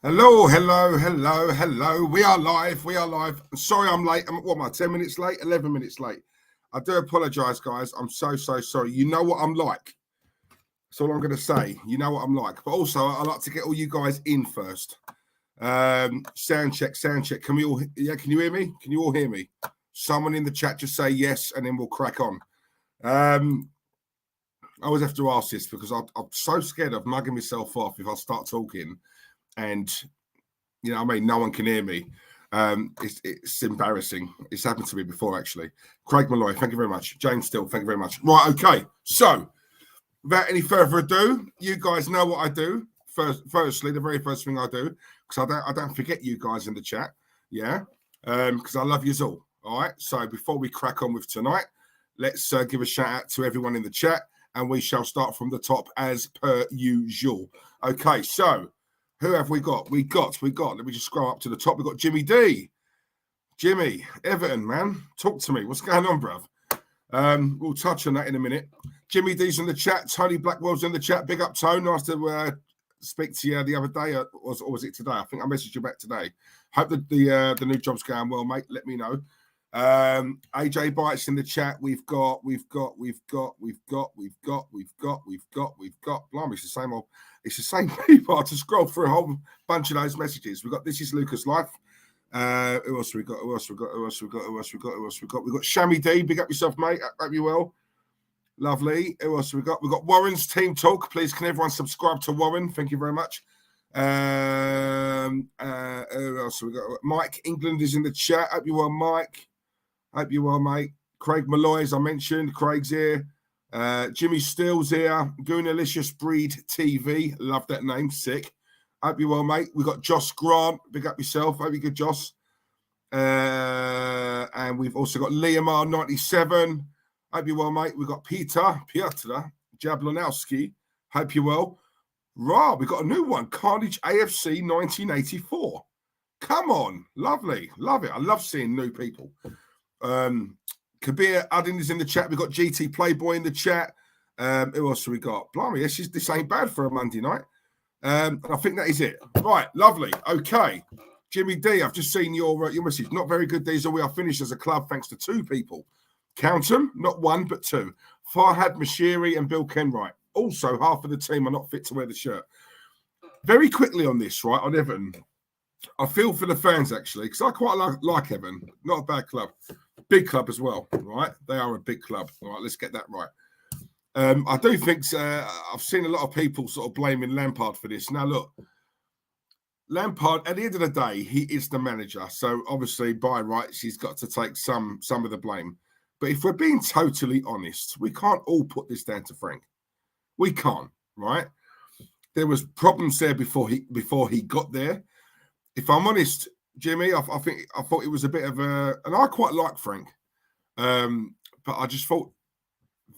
Hello. We are live. I'm sorry I'm late. What am I, 10 minutes late? 11 minutes late. I do apologise, guys. I'm so sorry. You know what I'm like. That's all I'm going to say. You know what I'm like. But also, I like to get all you guys in first. Sound check. Can you hear me? Can you all hear me? Someone in the chat just say yes, and then we'll crack on. I always have to ask this because I'm so scared of mugging myself off if I start talking and, you know what I mean, no one can hear me. It's embarrassing. It's happened to me before, actually. Craig Malloy, thank you very much. James Still, thank you very much. Right, okay. So, without any further ado, you guys know what I do. Firstly, the very first thing I do, because I don't forget you guys in the chat, yeah, because I love yous all right? So, before we crack on with tonight, let's give a shout out to everyone in the chat, and we shall start from the top as per usual. Okay, so who have we got? We got. Let me just scroll up to the top. We've got Jimmy D. Jimmy, Everton, man. Talk to me. What's going on, bruv? We'll touch on that in a minute. Jimmy D's in the chat. Tony Blackwell's in the chat. Big up, Tone. Nice to speak to you the other day. Or was it today? I think I messaged you back today. Hope that the new job's going well, mate. Let me know. AJ Bites in the chat. We've got. Blimey, it's the same old. It's the same people. I have to scroll through a whole bunch of those messages. We've got This Is Lucas Life. Who else we got? We got Shammy D. Big up yourself, mate. Hope you well. Lovely. Who else we got? We got Warren's Team Talk. Please, can everyone subscribe to Warren? Thank you very much. Who else we got? Mike England is in the chat. Hope you well, Mike. Hope you well, mate. Craig Malloy, as I mentioned. Craig's here. Jimmy Steele's here. Goonalicious Breed TV. Love that name. Sick. Hope you well, mate. We've got Josh Grant. Big up yourself. Hope you're good, Josh. And we've also got Liam R97. Hope you well, mate. We've got Peter Jablonowski. Hope you well. Right, we've got a new one. Carnage AFC 1984. Come on. Lovely. Love it. I love seeing new people. Kabir Uddin is in the chat. We've got GT Playboy in the chat. Who else have we got? Blimey, this ain't bad for a Monday night. And I think that is it. Right, lovely. Okay. Jimmy D, I've just seen your message. Not very good days, are we? I finished as a club thanks to two people. Count them, not one, but two. Farhad Mashiri and Bill Kenwright. Also, half of the team are not fit to wear the shirt. Very quickly on this, right, on Everton. I feel for the fans, actually, because I quite like Everton. Not a bad club. Big club as well, right? They are a big club. All right, let's get that right. I do think I've seen a lot of people sort of blaming Lampard for this. Now, look, Lampard, at the end of the day, he is the manager. So, obviously, by rights, he's got to take some of the blame. But if we're being totally honest, we can't all put this down to Frank. We can't, right? There was problems there before he got there. If I'm honest, Jimmy, I thought it was a bit of a, and I quite like Frank, but I just thought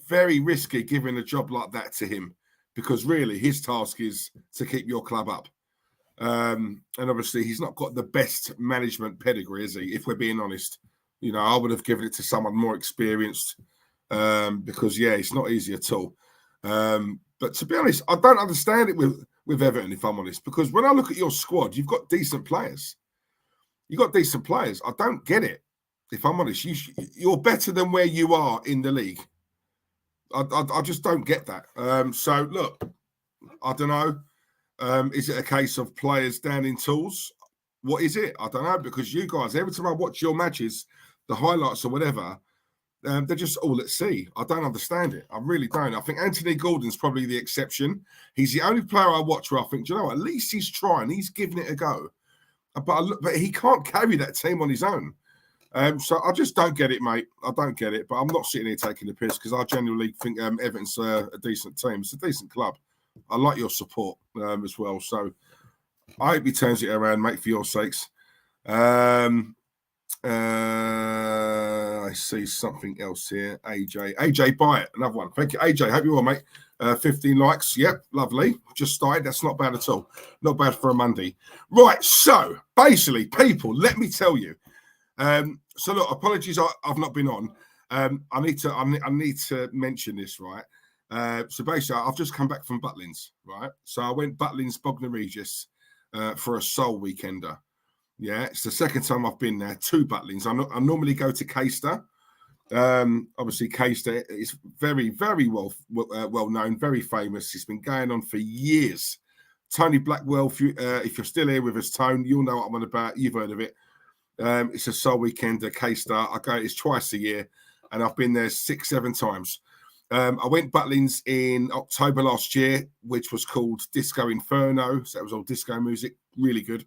very risky giving a job like that to him because really his task is to keep your club up. And obviously he's not got the best management pedigree, is he? If we're being honest, you know, I would have given it to someone more experienced because it's not easy at all. But to be honest, I don't understand it with Everton, if I'm honest, because when I look at your squad, you've got decent players. I don't get it, if I'm honest. You're better than where you are in the league. I just don't get that. So, look, I don't know. Is it a case of players down in tools? What is it? I don't know, because you guys, every time I watch your matches, the highlights or whatever, they're just all at sea. I don't understand it. I really don't. I think Anthony Gordon's probably the exception. He's the only player I watch where I think, do you know what? At least he's trying. He's giving it a go. But he can't carry that team on his own. So I just don't get it, mate. I don't get it. But I'm not sitting here taking the piss because I genuinely think Everton's a decent team. It's a decent club. I like your support as well. So I hope he turns it around, mate, for your sakes. I see something else here. AJ Byatt, another one. Thank you, AJ. Hope you're well, mate. 15 likes. Yep, lovely. Just started. That's not bad at all. Not bad for a Monday. Right. So basically, people, let me tell you. So look, apologies, I've not been on. I need to mention this, right? So basically, I've just come back from Butlins, right? So I went Butlins, Bognor Regis for a soul weekender. Yeah, it's the second time I've been there. 2 Butlins. I normally go to Caister. Obviously, Caister is very, very well known, very famous. It's been going on for years. Tony Blackwell, if you're still here with us, Tone, you'll know what I'm on about. You've heard of it. It's a soul weekender, Caister. I go. It's twice a year, and I've been there 6-7 times. I went Butlins in October last year, which was called Disco Inferno. So it was all disco music, really good.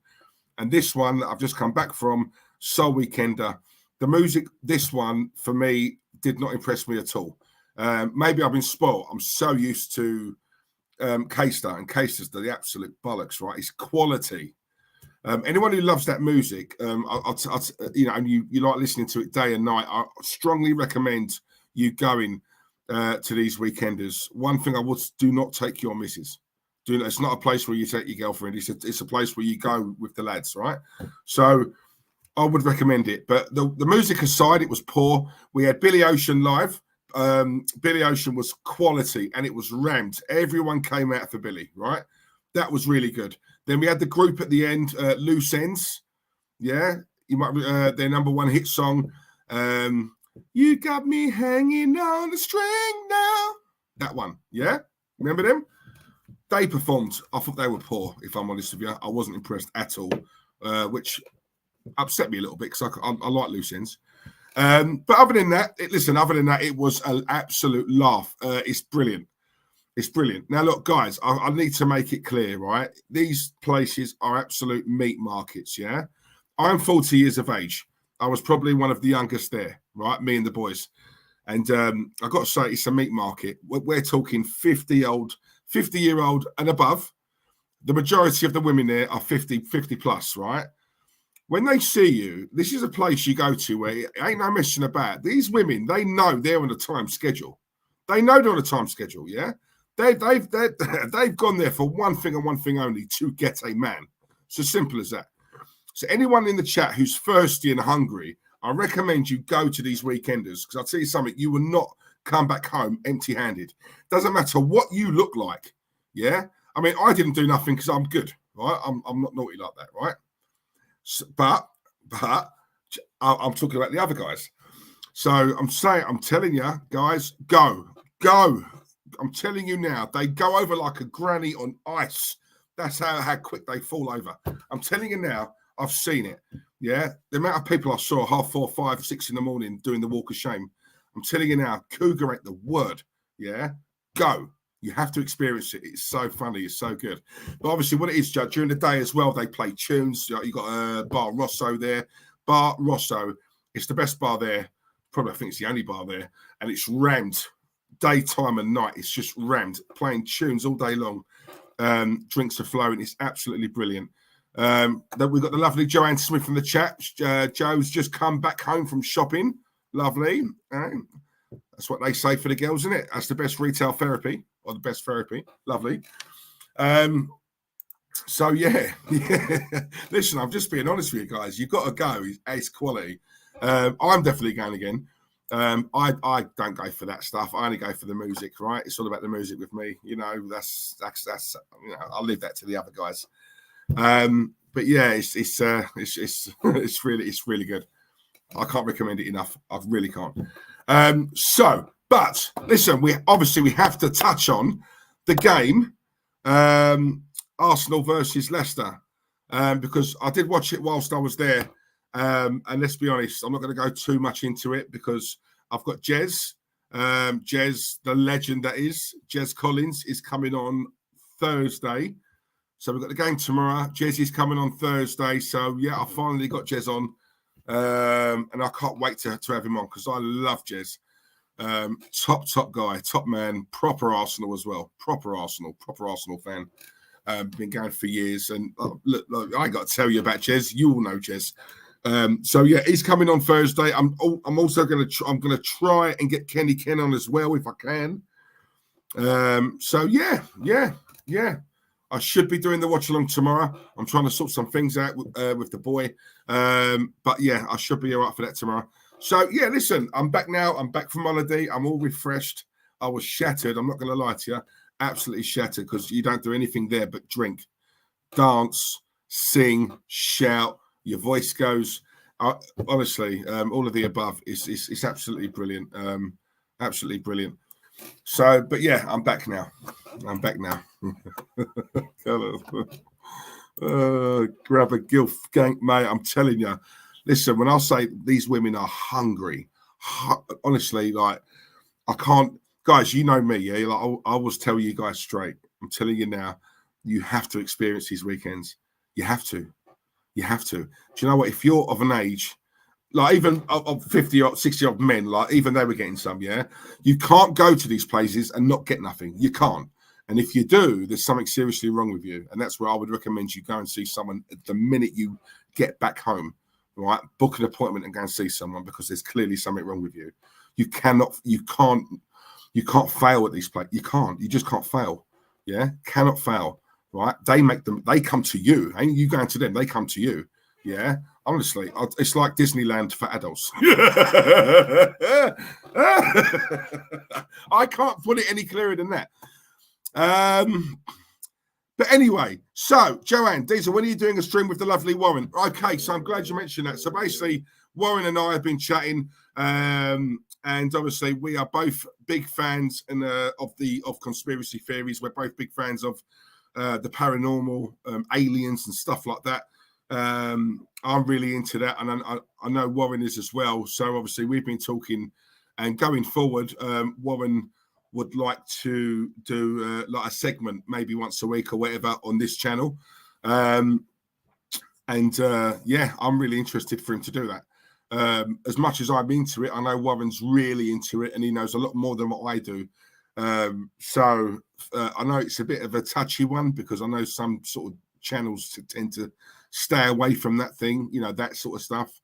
And this one I've just come back from, Soul Weekender. The music, this one for me did not impress me at all. Maybe I've been spoiled. I'm so used to Caister, and Caister's the absolute bollocks, right? It's quality. Anyone who loves that music, and you like listening to it day and night, I strongly recommend you going to these weekenders. One thing I would do not take your missus. It's not a place where you take your girlfriend. It's a place where you go with the lads, right? So I would recommend it. But the music aside, it was poor. We had Billy Ocean live. Billy Ocean was quality, and it was rammed. Everyone came out for Billy, right? That was really good. Then we had the group at the end, Loose Ends. Yeah, you might their number 1 hit song. You got me hanging on the string now. That one, yeah? Remember them? They performed. I thought they were poor, if I'm honest with you. I wasn't impressed at all, which upset me a little bit because I like Loose Ends. But other than that, it was an absolute laugh. It's brilliant. It's brilliant. Now, look, guys, I need to make it clear, right? These places are absolute meat markets, yeah? I'm 40 years of age. I was probably one of the youngest there, right? Me and the boys. And I got to say, it's a meat market. We're talking 50-year-old and above. The majority of the women there are 50 plus, right? When they see you, this is a place you go to where it ain't no messing about. These women, they know they're on a time schedule. They know they're on a time schedule, yeah? They've gone there for one thing and one thing only, to get a man. It's as simple as that. So anyone in the chat who's thirsty and hungry, I recommend you go to these weekenders, because I'll tell you something, you will not come back home empty-handed. Doesn't matter what you look like, yeah? I mean, I didn't do nothing because I'm good, right? I'm not naughty like that, right? So, but I'm talking about the other guys. So I'm telling you, guys, go. I'm telling you now, they go over like a granny on ice. That's how quick they fall over. I'm telling you now, I've seen it. Yeah, the amount of people I saw 4:30, 5, 6 in the morning doing the walk of shame. I'm telling you now, cougar ain't the word. Yeah, go. You have to experience it. It's so funny. It's so good. But obviously, what it is, during the day as well, they play tunes. You got Bar Rosso there. Bar Rosso, it's the best bar there. Probably, I think it's the only bar there, and it's rammed. Daytime and night, it's just rammed, playing tunes all day long. Drinks are flowing. It's absolutely brilliant. We've got the lovely Joanne Smith from the chat. Joe's just come back home from shopping. Lovely. That's what they say for the girls, isn't it? That's the best retail therapy, or the best therapy. Lovely. So yeah. Listen, I'm just being honest with you guys. You've got to go. It's quality. I'm definitely going again. I don't go for that stuff. I only go for the music, right? It's all about the music with me. You know, that's I'll leave that to the other guys. But yeah, it's really good. I can't recommend it enough. I really can't. But listen, we have to touch on the game, Arsenal versus Leicester, because I did watch it whilst I was there. And let's be honest, I'm not going to go too much into it because I've got Jez, the legend that is, Jez Collins is coming on Thursday. So we've got the game tomorrow. Jez is coming on Thursday. So yeah, I finally got Jez on. And I can't wait to have him on because I love Jez. Top guy, top man, proper Arsenal as well. Proper Arsenal fan. Been going for years. And look, I ain't got to tell you about Jez. You all know Jez. So yeah, he's coming on Thursday. I'm also going to try and get Kenny Ken on as well if I can. So yeah. I should be doing the watch along tomorrow. I'm trying to sort some things out with the boy. But yeah, I should be all right for that tomorrow. So yeah, listen, I'm back now. I'm back from holiday. I'm all refreshed. I was shattered. I'm not going to lie to you. Absolutely shattered, because you don't do anything there but drink, dance, sing, shout. Your voice goes. Honestly, all of the above is absolutely brilliant. Absolutely brilliant. So, but yeah, I'm back now. Grab a gilf gank, mate. I'm telling you. Listen, when I say these women are hungry, honestly, like, I can't, guys, you know me, yeah? Like, I always tell you guys straight. I'm telling you now, you have to experience these weekends. You have to. Do you know what? If you're of an age, like even of 50 or 60 odd men, like even they were getting some, yeah? You can't go to these places and not get nothing. You can't. And if you do, there's something seriously wrong with you. And that's where I would recommend you go and see someone the minute you get back home, right? Book an appointment and go and see someone, because there's clearly something wrong with you. You can't fail at these places. You just can't fail. Yeah, cannot fail. Right? They come to you. Ain't you going to them? They come to you. Yeah. Honestly, it's like Disneyland for adults. I can't put it any clearer than that. But anyway, so Joanne, Diesel, when are you doing a stream with the lovely Warren? Okay, so I'm glad you mentioned that. So basically, Warren and I have been chatting, and obviously we are both big fans of conspiracy theories. We're both big fans of the paranormal, aliens and stuff like that. I'm really into that, and I know Warren is as well. So obviously we've been talking, and going forward, Warren would like to do like a segment maybe once a week or whatever on this channel. Yeah, I'm really interested for him to do that. As much as I'm into it, I know Warren's really into it, and he knows a lot more than what I do. So I know it's a bit of a touchy one, because I know some sort of channels tend to stay away from that thing, you know, that sort of stuff.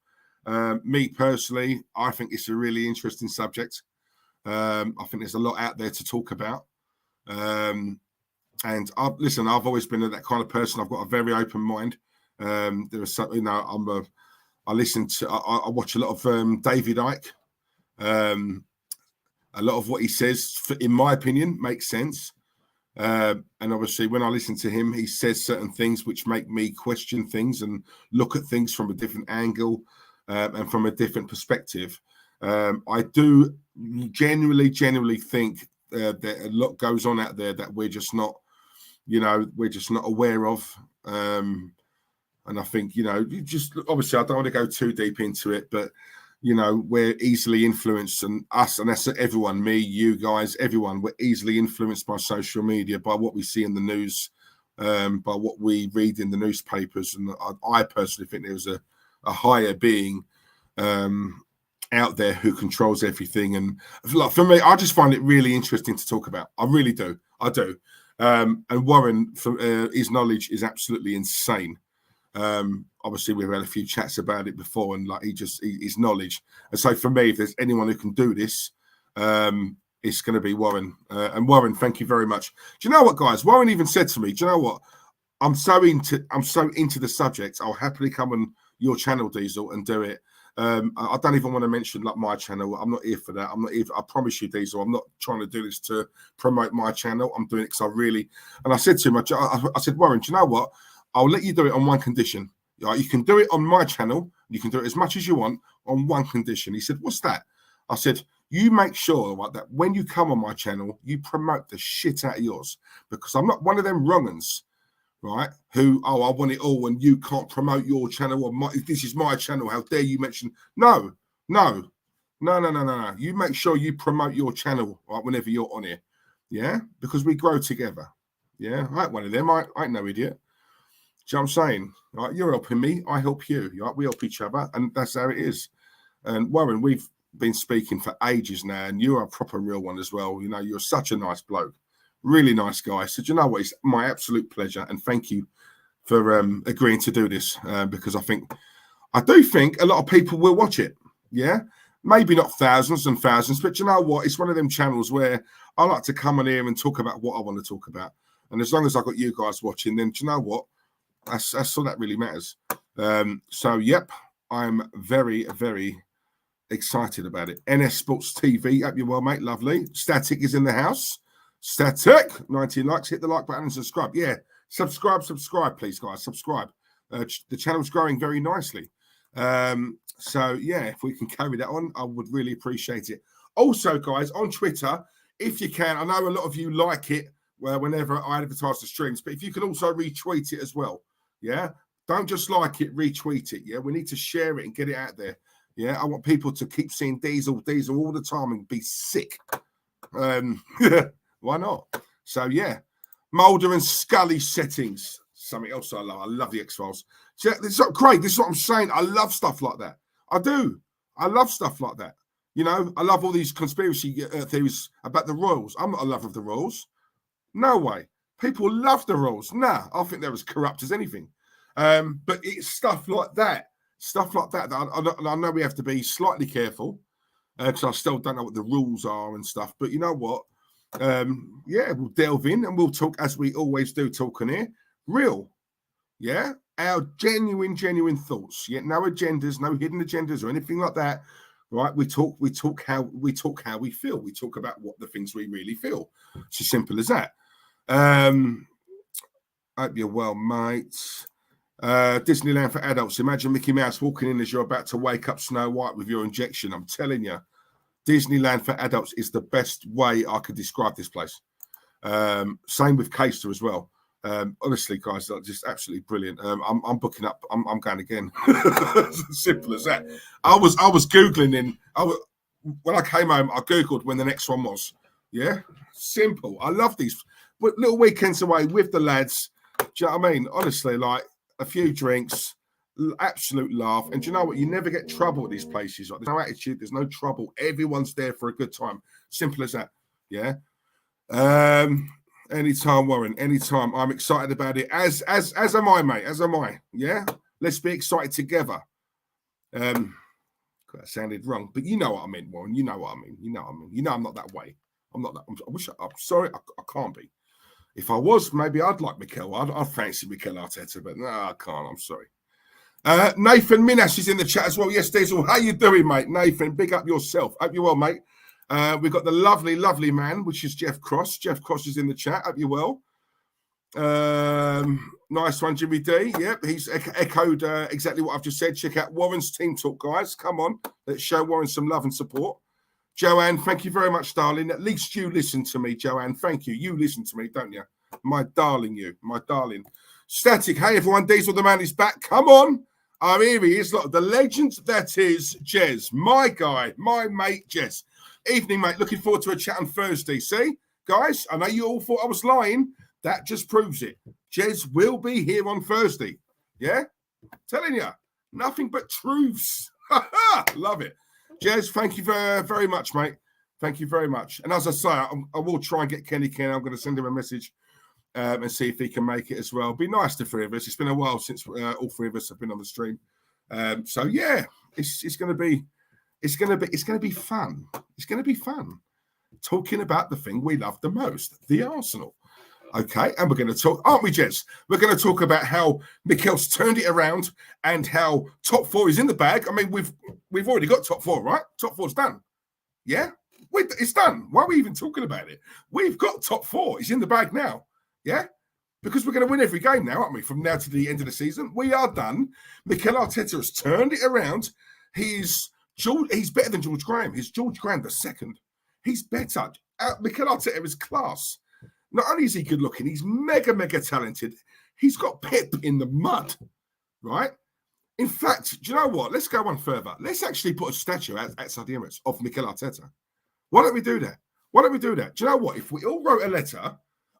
Me personally, I think it's a really interesting subject. I think there's a lot out there to talk about. And listen, I've always been that kind of person. I've got a very open mind. There is something, you know, I watch a lot of David Icke. A lot of what he says, in my opinion, makes sense. And obviously, when I listen to him, he says certain things which make me question things and look at things from a different angle and from a different perspective. I do genuinely think that a lot goes on out there that we're just not aware of. And I think, you know, obviously I don't want to go too deep into it, but you know, we're easily influenced, and that's everyone, me, you guys, everyone, we're easily influenced by social media, by what we see in the news, by what we read in the newspapers. And I personally think there's a higher being out there who controls everything. And like, for me, I just find it really interesting to talk about. I really do. I do. And Warren, his knowledge is absolutely insane. Obviously we've had a few chats about it before, and like his knowledge. And so for me, if there's anyone who can do this, it's going to be Warren. And Warren, thank you very much. Do you know what, guys? Warren even said to me, do you know what? I'm so into the subject. I'll happily come on your channel, Diesel, and do it. I don't even want to mention like my channel. I'm not here for that. I promise you, Diesel, I'm not trying to do this to promote my channel. I'm doing it because I really, and I said to him, I said, Warren, do you know what? I'll let you do it on one condition. Right? You can do it on my channel. You can do it as much as you want on one condition. He said, what's that? I said, you make sure, right, that when you come on my channel, you promote the shit out of yours, because I'm not one of them wrong-uns, right, who, I want it all and you can't promote your channel, or this is my channel, how dare you mention. No. You make sure you promote your channel, right, whenever you're on here, yeah, because we grow together. Yeah, I ain't one of them. I ain't no idiot. Do you know what I'm saying? Right, you're helping me, I help you. Right? We help each other, and that's how it is. And Warren, we've been speaking for ages now, and you're a proper real one as well. You know, you're such a nice bloke, really nice guy. So, do you know what? It's my absolute pleasure, and thank you for agreeing to do this, because I do think a lot of people will watch it. Yeah, maybe not thousands and thousands, but you know what? It's one of them channels where I like to come on here and talk about what I want to talk about. And as long as I got you guys watching, then do you know what? That's all that really matters. So, yep, I'm very, very Excited about it. NS Sports TV, hope you're well, mate. Lovely. Static is in the house. Static, 19 likes. Hit the like button and subscribe. Yeah, subscribe, please, guys. Subscribe. The channel's growing very nicely. So, yeah, if we can carry that on, I would really appreciate it. Also, guys, on Twitter, if you can, I know a lot of you like it whenever I advertise the streams, but if you can also retweet it as well, yeah? Don't just like it, retweet it, yeah? We need to share it and get it out there, yeah? I want people to keep seeing Diesel all the time and be sick. Why not? So, yeah. Mulder and Scully settings. Something else I love. I love the X-Files. So, this is Craig, this is what I'm saying. I love stuff like that. I do. I love stuff like that. You know, I love all these conspiracy theories about the royals. I'm not a lover of the royals. No way. People love the royals. Nah, I think they're as corrupt as anything. But it's stuff like that. Stuff like that. I know we have to be slightly careful because I still don't know what the rules are and stuff. But you know what? Yeah, we'll delve in and we'll talk, as we always do, talking here. Real. Yeah? Our genuine thoughts. Yeah, no agendas, no hidden agendas or anything like that. Right? We talk how we feel. We talk about what the things we really feel. It's as simple as that. Hope you're well, mates. Disneyland for adults. Imagine Mickey Mouse walking in as you're about to wake up Snow White with your injection. I'm telling you, Disneyland for adults is the best way I could describe this place. Same with Caister as well. Honestly, guys, just absolutely brilliant. I'm booking up. I'm going again. It's as simple as that. I was googling when I came home. I googled when the next one was. Yeah, simple. I love these little weekends away with the lads. Do you know what I mean? Honestly, like a few drinks, absolute laugh. And do you know what? You never get trouble at these places. Like, there's no attitude. There's no trouble. Everyone's there for a good time. Simple as that. Yeah. Anytime, Warren. Anytime. I'm excited about it. As am I, mate. As am I. Yeah. Let's be excited together. That sounded wrong, but you know what I mean, Warren. You know what I mean. You know what I mean. You know I'm not that way. I'm not that. I'm sorry. I can't be. If I was, maybe I'd like Mikel. I'd fancy Mikel Arteta, but no, I can't. I'm sorry. Nathan Minas is in the chat as well. Yes, Diesel. How you doing, mate? Nathan, big up yourself. Hope you're well, mate. We've got the lovely man, which is Jeff Cross. Jeff Cross is in the chat. Hope you're well. Nice one, Jimmy D. Yep, he's echoed exactly what I've just said. Check out Warren's Team Talk, guys. Come on. Let's show Warren some love and support. Joanne, thank you very much, darling. At least you listen to me, Joanne. Thank you. You listen to me, don't you? My darling, you. My darling. Static. Hey, everyone. Diesel the man is back. Come on. Here he is. Look, the legend that is Jez. My guy. My mate, Jez. Evening, mate. Looking forward to a chat on Thursday. See? Guys, I know you all thought I was lying. That just proves it. Jez will be here on Thursday. Yeah? Telling you. Nothing but truths. Love it. Jez, thank you very much, mate. Thank you very much. And as I say, I will try and get Kenny Ken. I'm going to send him a message and see if he can make it as well. Be nice to three of us. It's been a while since all three of us have been on the stream. So yeah, it's going to be fun. It's going to be fun. Talking about the thing we love the most, the Arsenal. Okay, and we're going to talk, aren't we, Jez? We're going to talk about how Mikel's turned it around and how top four is in the bag. I mean, we've already got top four, right? Top four's done. Yeah, it's done. Why are we even talking about it? We've got top four. It's in the bag now. Yeah, because we're going to win every game now, aren't we? From now to the end of the season, we are done. Mikel Arteta has turned it around. He's better than George Graham. He's George Graham the second. He's better. Mikel Arteta is class. Not only is he good looking, he's mega talented. He's got pep in the mud, right? In fact, do you know what? Let's go one further. Let's actually put a statue outside the Emirates of Mikel Arteta. Why don't we do that? Why don't we do that? Do you know what? If we all wrote a letter,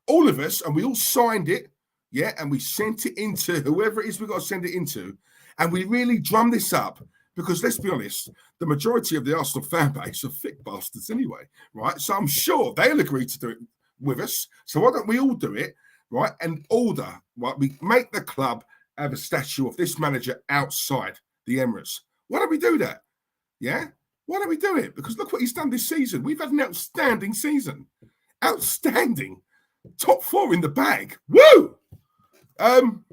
all of us, and we all signed it, yeah, and we sent it into whoever it is we've got to send it into, and we really drum this up, because let's be honest, the majority of the Arsenal fan base are thick bastards anyway, right? So I'm sure they'll agree to do it with us. So why don't we all do it, right? And order, right? We make the club have a statue of this manager outside the Emirates. Why don't we do that? Yeah? Why don't we do it? Because look what he's done this season. We've had an outstanding season. Outstanding. Top four in the bag. Woo!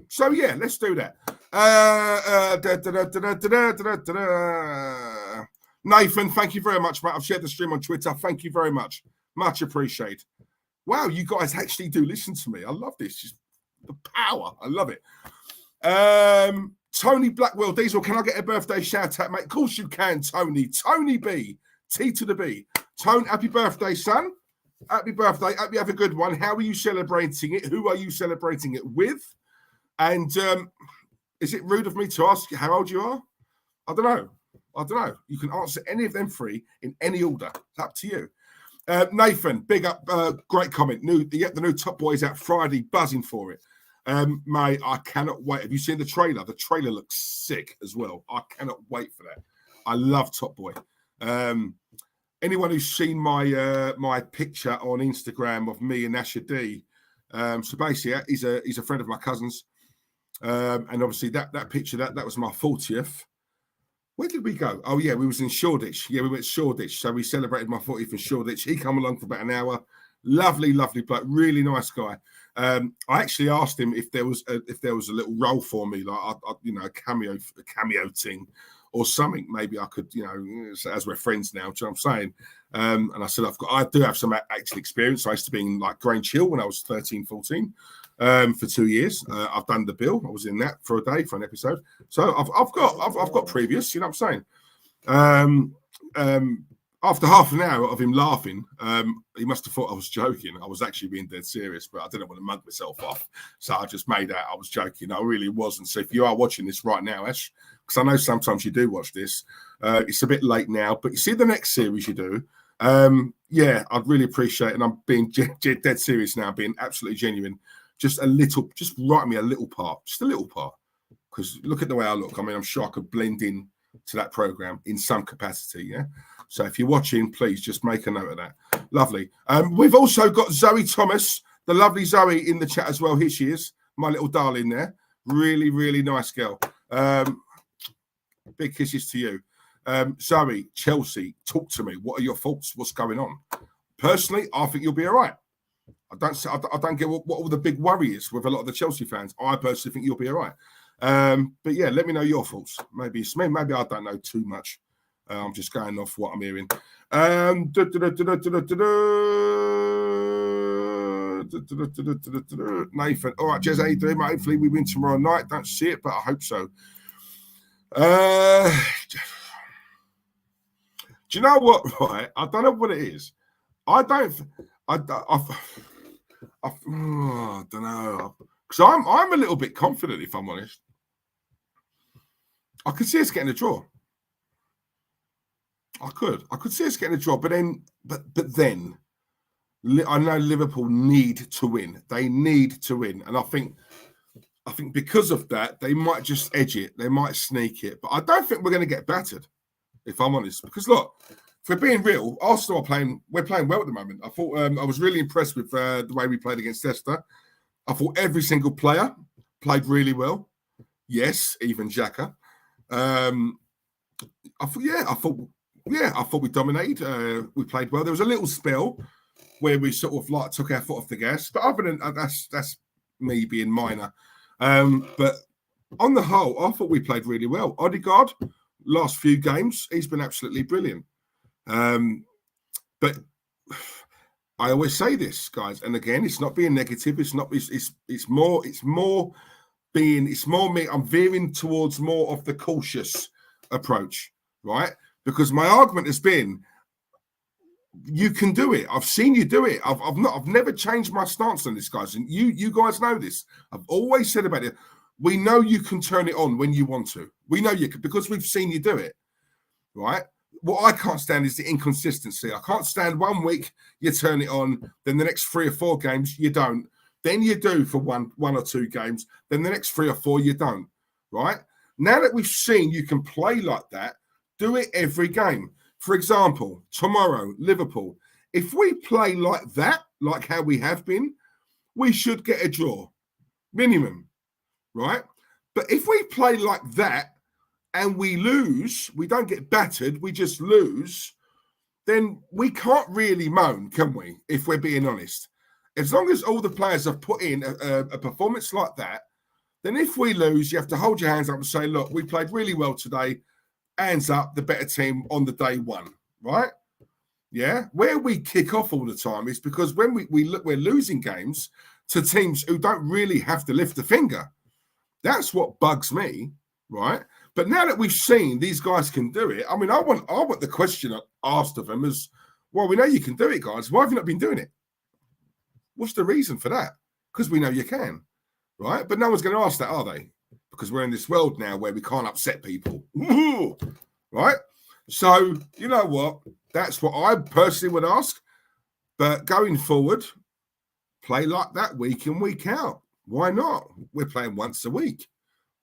So yeah, let's do that. Nathan, thank you very much, mate. I've shared the stream on Twitter. Thank you very much. Much appreciated. Wow, you guys actually do listen to me. I love this. Just the power. I love it. Tony Blackwell Diesel, can I get a birthday shout out, mate? Of course you can, Tony. Tony B. T to the B. Tone, happy birthday, son. Happy birthday. Hope you have a good one. How are you celebrating it? Who are you celebrating it with? And is it rude of me to ask you how old you are? I don't know. You can answer any of them three in any order. It's up to you. Nathan, big up. Great comment. The new Top Boy is out Friday. Buzzing for it. Mate, I cannot wait. Have you seen the trailer? The trailer looks sick as well. I cannot wait for that. I love Top Boy. Anyone who's seen my picture on Instagram of me and Asher D, so basically he's a friend of my cousin's, and obviously that picture that was my 40th. Where did we go? Oh yeah, we was in Shoreditch. Yeah, we went to Shoreditch, so we celebrated my 40th in Shoreditch. He come along for about an hour. Lovely bloke, really nice guy. I actually asked him if there was a little role for me, like a cameo thing. Or something, maybe I could, as we're friends now, do you know what I'm saying? And I said, I do have some actual experience. I used to be in like Grange Hill when I was 13, 14 for 2 years. I've done the bill. I was in that for a day for an episode. So I've got previous, you know what I'm saying? After half an hour of him laughing, he must have thought I was joking. I was actually being dead serious, but I didn't want to mug myself off. So I just made out I was joking. I really wasn't. So if you are watching this right now, Ash, because I know sometimes you do watch this, it's a bit late now, but you see the next series you do, yeah, I'd really appreciate it. And I'm being dead serious now, being absolutely genuine. Just write me a little part, just a little part. Because look at the way I look. I mean, I'm sure I could blend in to that program in some capacity, yeah? So if you're watching, please just make a note of that. Lovely. We've also got Zoe Thomas, the lovely Zoe in the chat as well. Here she is, my little darling there. Really, really nice girl. Big kisses to you. Zoe, Chelsea, talk to me. What are your thoughts? What's going on? Personally, I think you'll be all right. I don't get what all the big worry is with a lot of the Chelsea fans. I personally think you'll be all right. But yeah, let me know your thoughts. Maybe it's me. Maybe I don't know too much. I'm just going off what I'm hearing. Nathan. All right, Jez, how you doing, mate? Hopefully we win tomorrow night. Don't see it, but I hope so. Do you know what, right? I don't know what it is. I don't know. Because I'm a little bit confident, if I'm honest. I could see us getting a draw. I could see us getting a draw, but then I know Liverpool need to win. They need to win, and I think because of that, they might just edge it. They might sneak it, but I don't think we're going to get battered, if I'm honest. Because look, if we're being real, Arsenal we're playing well at the moment. I thought I was really impressed with the way we played against Leicester. I thought every single player played really well. Yes, even Xhaka. I thought we dominated. We played well. There was a little spell where we sort of like took our foot off the gas, but other than that's me being minor. But on the whole, I thought we played really well. Odegaard, last few games, he's been absolutely brilliant. But I always say this, guys, and again, it's not being negative. It's more me. I'm veering towards more of the cautious approach, right? Because my argument has been, you can do it. I've seen you do it. I've never changed my stance on this, guys, and you guys know this. I've always said about it. We know you can turn it on when you want to. We know you can because we've seen you do it, right? What I can't stand is the inconsistency. I can't stand 1 week you turn it on, then the next 3 or 4 games you don't. Then you do for one or two games. Then the next 3 or 4 you don't, right? Now that we've seen you can play like that, do it every game. For example, tomorrow, Liverpool. If we play like that, like how we have been, we should get a draw. Minimum, right? But if we play like that and we lose, we don't get battered, we just lose, then we can't really moan, can we, if we're being honest? As long as all the players have put in a performance like that, then if we lose, you have to hold your hands up and say, look, we played really well today. hands up, the better team on the day one, right? Yeah, where we kick off all the time is because when we're losing games to teams who don't really have to lift a finger. That's what bugs me, right? But now that we've seen these guys can do it, I mean, I want the question asked of them as, well, we know you can do it, guys. Why have you not been doing it? What's the reason for that? Because we know you can, right? But no one's going to ask that, are they? Because we're in this world now where we can't upset people, right? So, you know what? That's what I personally would ask. But going forward, play like that week in, week out. Why not? We're playing once a week,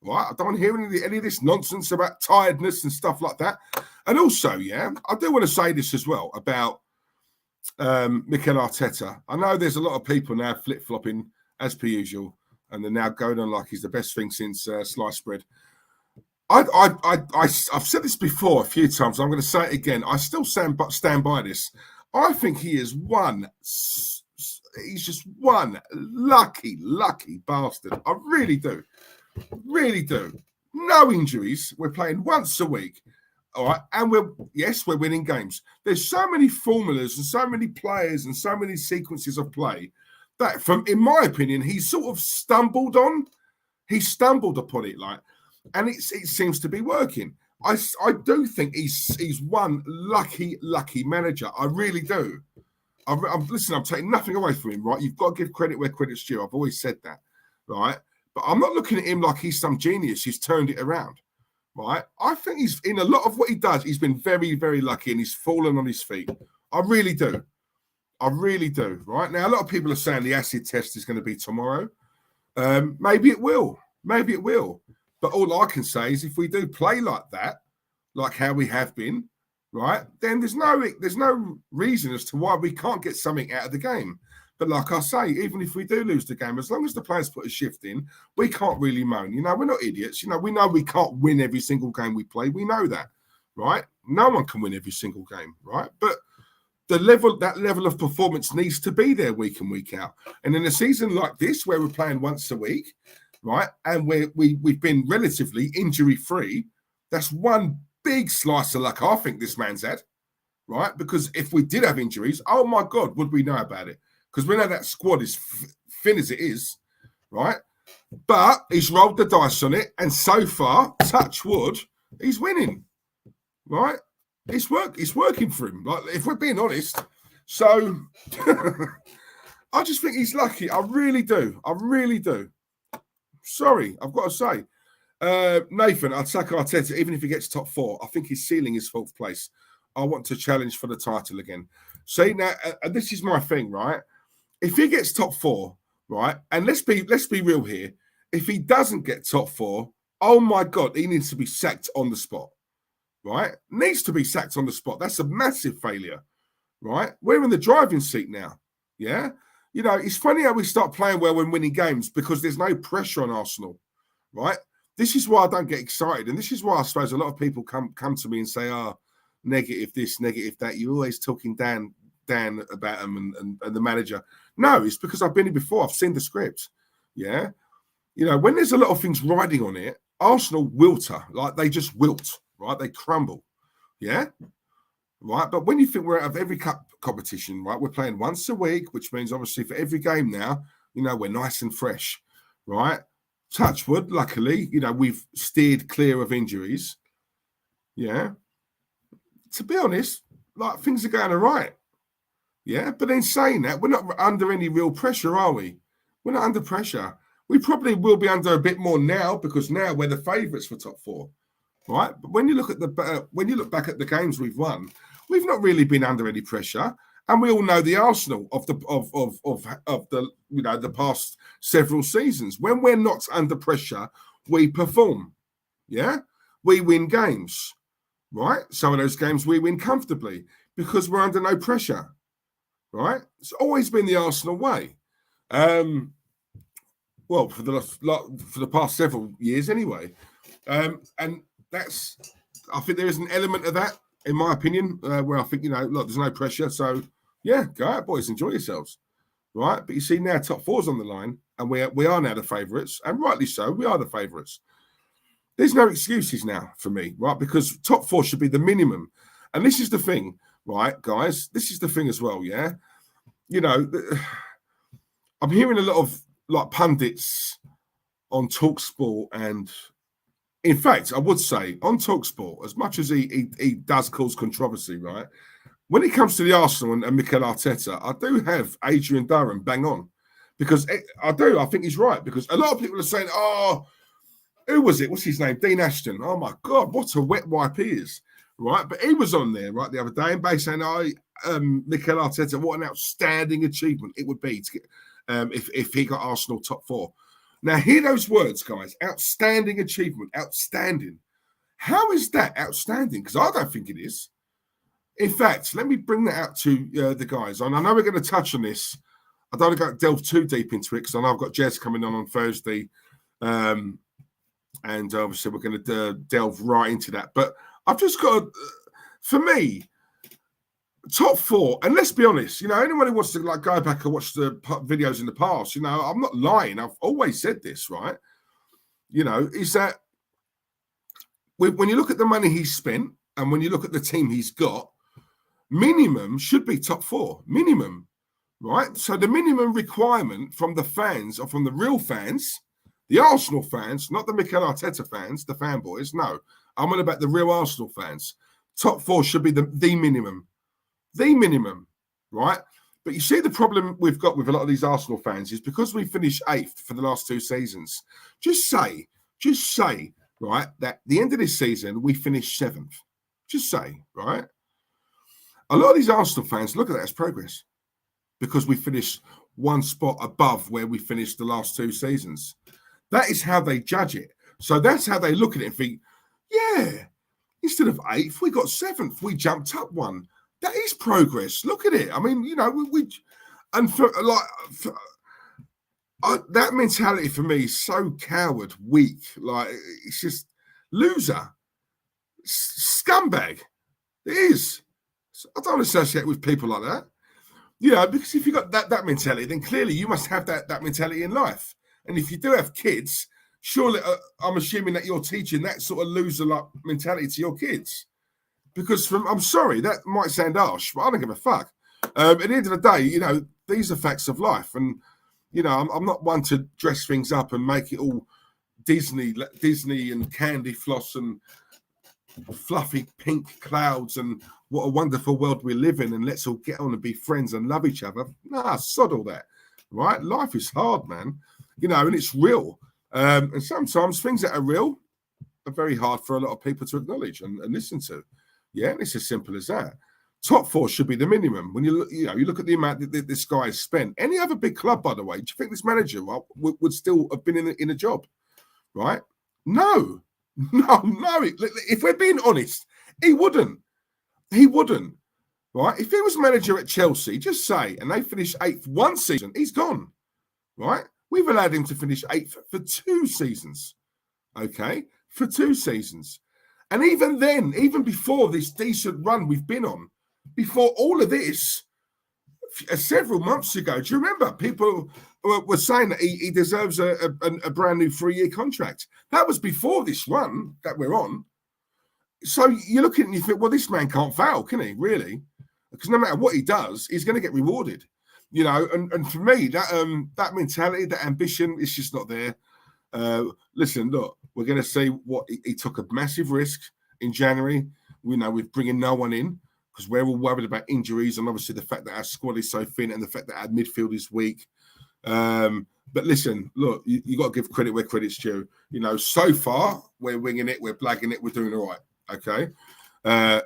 right? I don't want to hear any of this nonsense about tiredness and stuff like that. And also, yeah, I do want to say this as well about Mikel Arteta. I know there's a lot of people now flip-flopping as per usual, and they're now going on like he's the best thing since sliced bread. I've said this before a few times. I'm going to say it again. I still stand by this. I think he is he's just one lucky bastard. I really do. Really do. No injuries. We're playing once a week. All right. And we're winning games. There's so many formulas and so many players and so many sequences of play that, in my opinion, he sort of stumbled on. He stumbled upon it, and it seems to be working. I do think he's one lucky manager. I really do. I'm taking nothing away from him, right? You've got to give credit where credit's due. I've always said that, right? But I'm not looking at him like he's some genius. He's turned it around, right? I think he's, in a lot of what he does, he's been very, very lucky and he's fallen on his feet. I really do. Right? Now, a lot of people are saying the acid test is going to be tomorrow. Maybe it will. But all I can say is if we do play like that, like how we have been, right, then there's no reason as to why we can't get something out of the game. But like I say, even if we do lose the game, as long as the players put a shift in, we can't really moan. We're not idiots. We know we can't win every single game we play. We know that, right? No one can win every single game, right? But that level of performance needs to be there week in, week out. And in a season like this, where we're playing once a week, right, and we've been relatively injury-free, that's one big slice of luck I think this man's had, right? Because if we did have injuries, oh my God, would we know about it? Because we know that squad is thin as it is, right? But he's rolled the dice on it, and so far, touch wood, he's winning, right? It's working for him. Like, if we're being honest, so I just think he's lucky. I really do. Sorry, I've got to say. Nathan, I'd sack Arteta even if he gets top four. I think his ceiling is fourth place. I want to challenge for the title again. See, now, this is my thing, right? If he gets top four, right, and let's be real here, if he doesn't get top four, oh my God, he needs to be sacked on the spot, right? Needs to be sacked on the spot. That's a massive failure, right? We're in the driving seat now, yeah? It's funny how we start playing well when winning games because there's no pressure on Arsenal, right? This is why I don't get excited, and this is why I suppose a lot of people come to me and say, "Oh, negative this, negative that." You're always talking down about them and the manager. No, it's because I've been here before. I've seen the script. Yeah, when there's a lot of things riding on it, Arsenal wilter, like they just wilt, right? They crumble. Yeah, right. But when you think we're out of every cup competition, right? We're playing once a week, which means obviously for every game now, we're nice and fresh, right? Touch wood, luckily, we've steered clear of injuries. Yeah. To be honest, like things are going all right. Yeah. But in saying that, we're not under any real pressure, are we? We're not under pressure. We probably will be under a bit more now because now we're the favourites for top four. Right. But when you look back at the games we've won, we've not really been under any pressure. And we all know the Arsenal of the the past several seasons. When we're not under pressure, we perform. Yeah, we win games, right? Some of those games we win comfortably because we're under no pressure, right? It's always been the Arsenal way. Well, for the past several years anyway, and that's. I think there is an element of that, in my opinion, where I think look, there's no pressure, so. Yeah, go out, boys. Enjoy yourselves, right? But you see now top four's on the line, and we are now the favourites, and rightly so. We are the favourites. there's no excuses now for me, right? Because top 4 should be the minimum. And this is the thing, right, guys? This is the thing as well, yeah? You know, I'm hearing a lot of like pundits on TalkSport, and in fact, I would say on TalkSport, as much as he does cause controversy, right? When it comes to the Arsenal and Mikel Arteta, I do have Adrian Durham bang on, because I think he's right, because a lot of people are saying, oh, who was it? What's his name? Dean Ashton. Oh my God, what a wet wipe he is, right? But he was on there, right, the other day, and basically saying, Mikel Arteta, what an outstanding achievement it would be to get, if he got Arsenal top 4. Now, hear those words, guys. Outstanding achievement. Outstanding. How is that outstanding? Because I don't think it is. In fact, let me bring that out to the guys. And I know we're going to touch on this. I don't want to delve too deep into it, because I know I've got Jez coming on Thursday. And obviously, we're going to delve right into that. But I've just got, for me, top 4, and let's be honest, you know, anyone who wants to like go back and watch the videos in the past, you know, I'm not lying. I've always said this, right? You know, is that when you look at the money he's spent and when you look at the team he's got, minimum should be top 4, minimum, right? So the minimum requirement from the fans, or from the real fans, the Arsenal fans, not the Mikel Arteta fans, the fanboys, no, I'm on about the real Arsenal fans. Top 4 should be the minimum. The minimum, right? But you see, the problem we've got with a lot of these Arsenal fans is because we finished 8th for the last 2 seasons. Just say, right, that the end of this season, we finished 7th. Just say, right? A lot of these Arsenal fans look at that as progress, because we finished 1 spot above where we finished the last 2 seasons. That is how they judge it. So that's how they look at it and think, yeah, instead of 8th, we got 7th. We jumped up 1. That is progress. Look at it. I mean, you know, that mentality for me is so coward, weak. Like, it's just loser, scumbag. It is. I don't associate with people like that. You know, because if you've got that mentality, then clearly you must have that mentality in life. And if you do have kids, surely I'm assuming that you're teaching that sort of loser-like mentality to your kids. Because I'm sorry, that might sound harsh, but I don't give a fuck. At the end of the day, you know, these are facts of life. And, you know, I'm not one to dress things up and make it all Disney and candy floss and fluffy pink clouds and what a wonderful world we live in, and let's all get on and be friends and love each other. Nah, sod all that, right? Life is hard, man. You know, and it's real. And sometimes things that are real are very hard for a lot of people to acknowledge and listen to. Yeah, it's as simple as that. Top 4 should be the minimum. When you look at the amount that this guy has spent. Any other big club, by the way, do you think this manager would still have been in a job? Right? No. If we're being honest, he wouldn't. Right? If he was manager at Chelsea, just say, and they finished 8th 1 season, he's gone. Right? We've allowed him to finish 8th for 2 seasons. Okay? For 2 seasons. And even then, even before this decent run we've been on, before all of this, several months ago, do you remember people were saying that he deserves a brand new 3-year contract? That was before this run that we're on. So you look at it and you think, well, this man can't fail, can he, really? Because no matter what he does, he's going to get rewarded. You know, and for me, that mentality, that ambition, is just not there. Listen, look, we're going to see what he took a massive risk in January. We know we're bringing no one in because we're all worried about injuries and obviously the fact that our squad is so thin and the fact that our midfield is weak. But listen, look, you got to give credit where credit's due. You know, so far we're winging it, we're blagging it, we're doing all right. Okay. I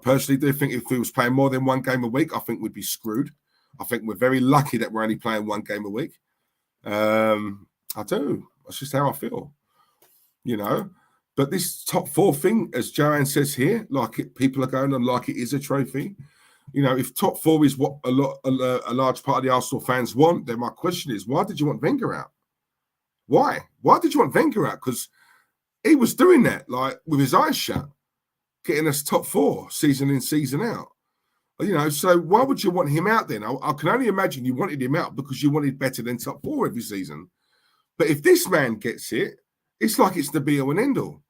personally do think if we was playing more than 1 game a week, I think we'd be screwed. I think we're very lucky that we're only playing 1 game a week. I do. That's just how I feel, you know. But this top 4 thing, as Joanne says here, people are going on like it is a trophy. You know, if top 4 is what a large part of the Arsenal fans want, then my question is, why did you want Wenger out? Why? Why did you want Wenger out? Because he was doing that, like, with his eyes shut, getting us top 4 season in, season out. You know, so why would you want him out then? I can only imagine you wanted him out because you wanted better than top 4 every season. But if this man gets it, It's like it's the be-all and end-all.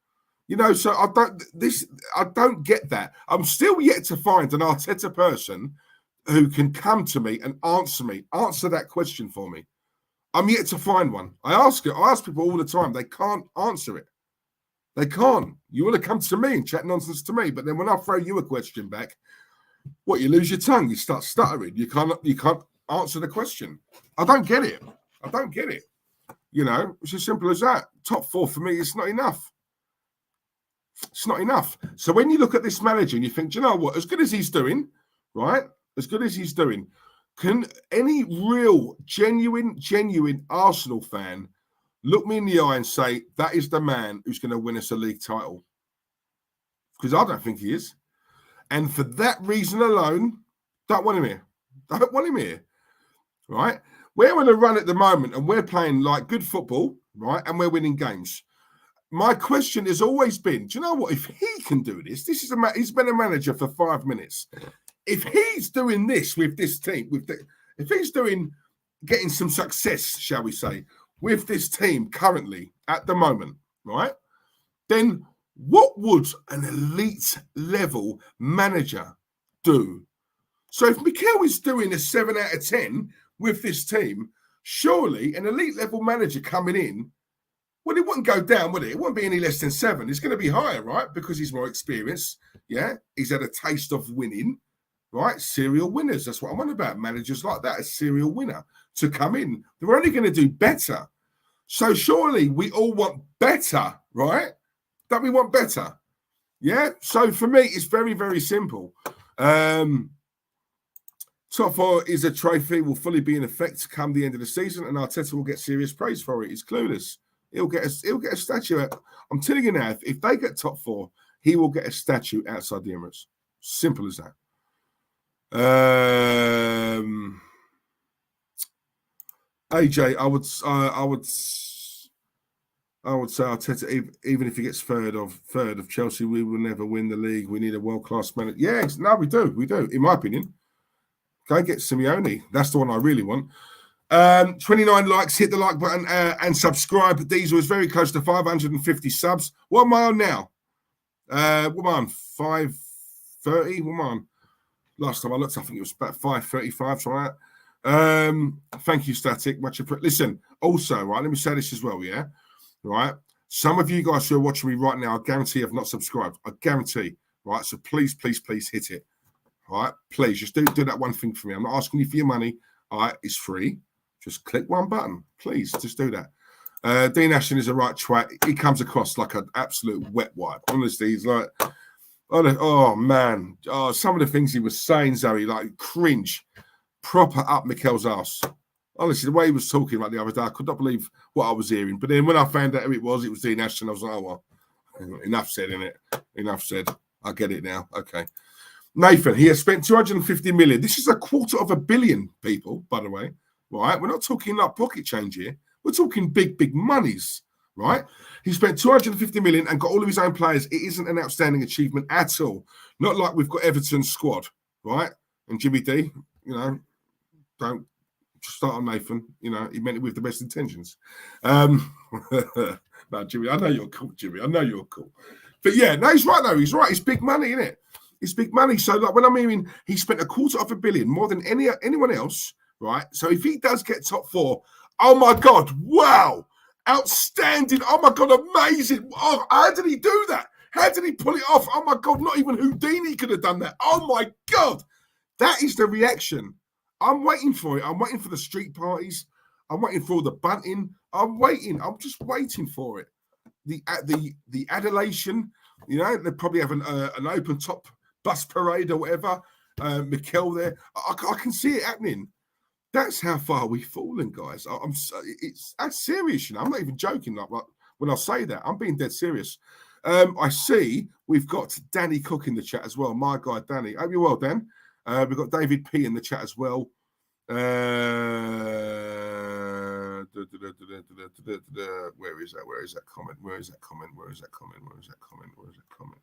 You know, so I don't get that. I'm still yet to find an Arteta person who can come to me and answer that question for me. I'm yet to find one. I ask people all the time. They can't answer it. They can't. You want to come to me and chat nonsense to me, but then when I throw you a question back, what, you lose your tongue, you start stuttering. You can't answer the question. I don't get it. You know, it's as simple as that. Top 4 for me is not enough. It's not enough. So when you look at this manager and you think, do you know what, as good as he's doing, right? As good as he's doing, can any real, genuine Arsenal fan look me in the eye and say, that is the man who's going to win us a league title? Because I don't think he is. And for that reason alone, don't want him here. Don't want him here, right? We're on a run at the moment and we're playing like good football, right? And we're winning games. My question has always been, do you know what? If he can do this, he's been a manager for 5 minutes. If he's doing this with this team, if he's getting some success, shall we say, with this team currently at the moment, right? Then what would an elite level manager do? So if Mikel is doing a 7 out of 10 with this team, surely an elite level manager coming in, well, it wouldn't go down, would it? It wouldn't be any less than 7. It's going to be higher, right? Because he's more experienced. Yeah. He's had a taste of winning, right? Serial winners. That's what I'm on about. Managers like that, a serial winner to come in. They're only going to do better. So surely we all want better, right? Don't we want better? Yeah. So for me, it's very, very simple. Top 4 is a trophy, will fully be in effect come the end of the season, and Arteta will get serious praise for it. He's clueless. He'll get a statue. I'm telling you now, if they get top 4, he will get a statue outside the Emirates. Simple as that. AJ, I would say Arteta, even if he gets third of Chelsea, we will never win the league. We need a world-class manager. Yeah, no, we do. In my opinion. Go and get Simeone. That's the one I really want. 29 likes. Hit the like button and subscribe. Diesel is very close to 550 subs. What am I on now? What am I on? 530? What am I on? Last time I looked, I think it was about 535, something like that. Thank you, Static. Much appreciated. Listen, also, right, let me say this as well, yeah? Right? Some of you guys who are watching me right now, I guarantee have not subscribed. I guarantee, right? So please hit it. All right, please just do that one thing for me. I'm not asking you for your money. All right, it's free. Just click one button. Please, just do that. Dean Ashton is a right twat. He comes across like an absolute wet wipe. Honestly, he's like, oh man. Oh, some of the things he was saying, Zoe, like cringe. Proper up Mikel's ass. Honestly, the way he was talking about the other day, I could not believe what I was hearing. But then when I found out who it was Dean Ashton, I was like, oh, well, enough said, innit? Enough said. I get it now. Okay. Nathan, he has spent 250 million. This is $250 million, people, by the way, right? We're not talking like pocket change here. We're talking big monies, right? He spent 250 million and got all of his own players. It isn't an outstanding achievement at all. Not like we've got Everton's squad, right? And Jimmy D, you know, don't just start on Nathan. You know, he meant it with the best intentions. No, Jimmy, I know you're cool, Jimmy. I know you're cool. But yeah, no, he's right, though. He's right. It's big money, isn't it? It's big money. So like when I'm hearing he spent $250 million, more than anyone else, right? So if he does get top 4, oh my God, wow, outstanding. Oh my God, amazing. Oh, how did he do that? How did he pull it off? Oh my God, not even Houdini could have done that. Oh my God. That is the reaction. I'm waiting for it. I'm waiting for the street parties. I'm waiting for all the bunting. I'm waiting. I'm just waiting for it. The adulation, you know, they probably have an open top bus parade or whatever. Mikel there. I can see it happening. That's how far we've fallen, guys. That's serious, you know. I'm not even joking like when I say that. I'm being dead serious. I see we've got Danny Cook in the chat as well. My guy, Danny. Hope you're well, Dan. We've got David P in the chat as well. Where is that? Where is that comment? Where is that comment? Where is that comment? Where is that comment? Where is that comment?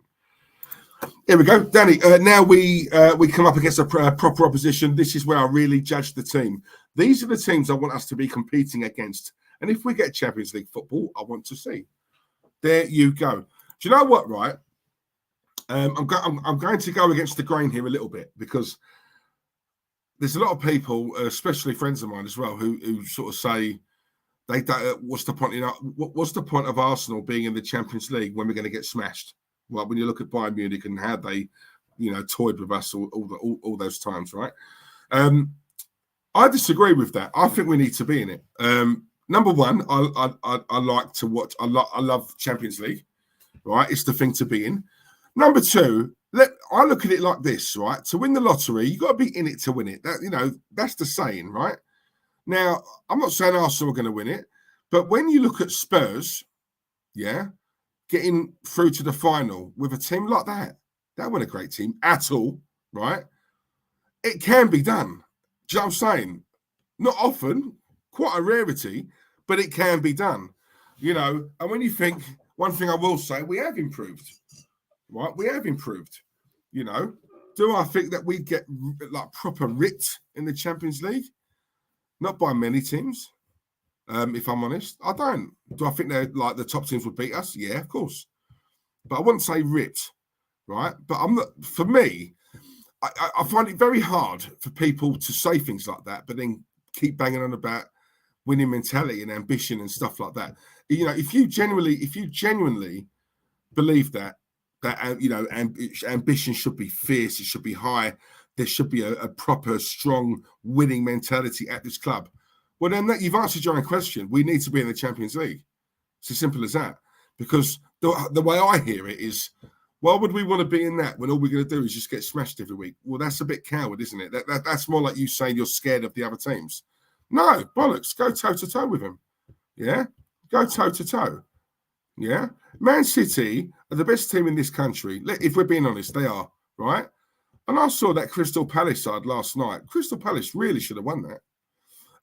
Here we go, Danny. Now we come up against a proper opposition. This is where I really judge the team. These are the teams I want us to be competing against. And if we get Champions League football, I want to see. There you go. Do you know what, right? I'm going to go against the grain here a little bit because there's a lot of people, especially friends of mine as well, who sort of say they don't. What's the point? What's the point of Arsenal being in the Champions League when we're going to get smashed? Like when you look at Bayern Munich and how they, toyed with us all those times, right? I disagree with that. I think we need to be in it. Number one, I like to watch. I love Champions League, right? It's the thing to be in. Number two, I look at it like this, right? To win the lottery, you got to be in it to win it. That's the saying, right? Now, I'm not saying Arsenal are going to win it, but when you look at Spurs, getting through to the final with a team like that wasn't a great team at all, right? It can be done. Do you know what I'm saying? Not often, quite a rarity, but it can be done. And when you think, one thing I will say, we have improved. Right, we have improved. Do I think that we get like proper ripped in the Champions League? Not by many teams, if I'm honest. I don't. Do I think they're like the top teams would beat us? Yeah, of course. But I wouldn't say ripped, right? But I'm not. For me, I find it very hard for people to say things like that, but then keep banging on about winning mentality and ambition and stuff like that. If you genuinely believe that ambition should be fierce, it should be high, there should be a proper, strong, winning mentality at this club. Well, then you've answered your own question. We need to be in the Champions League. It's as simple as that. Because the way I hear it is, why would we want to be in that when all we're going to do is just get smashed every week? Well, that's a bit coward, isn't it? That's more like you saying you're scared of the other teams. No, bollocks. Go toe-to-toe with them. Yeah? Go toe-to-toe. Yeah? Man City are the best team in this country. If we're being honest, they are, right? And I saw that Crystal Palace side last night. Crystal Palace really should have won that.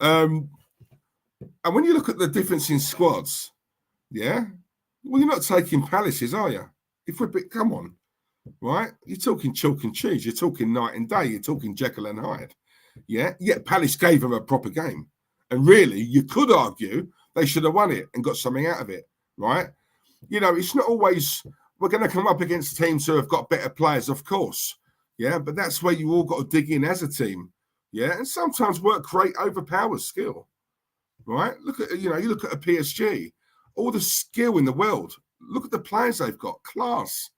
And when you look at the difference in squads, well, you're not taking Palaces, are you? Come on, right? You're talking chalk and cheese. You're talking night and day. You're talking Jekyll and Hyde. Yeah? Yet Palace gave them a proper game. And really, you could argue they should have won it and got something out of it, right? It's not always we're going to come up against teams who have got better players, of course. Yeah, but that's where you all got to dig in as a team. Yeah, and sometimes work rate overpowers skill, right? Look at you look at a PSG, all the skill in the world. Look at the players they've got, class.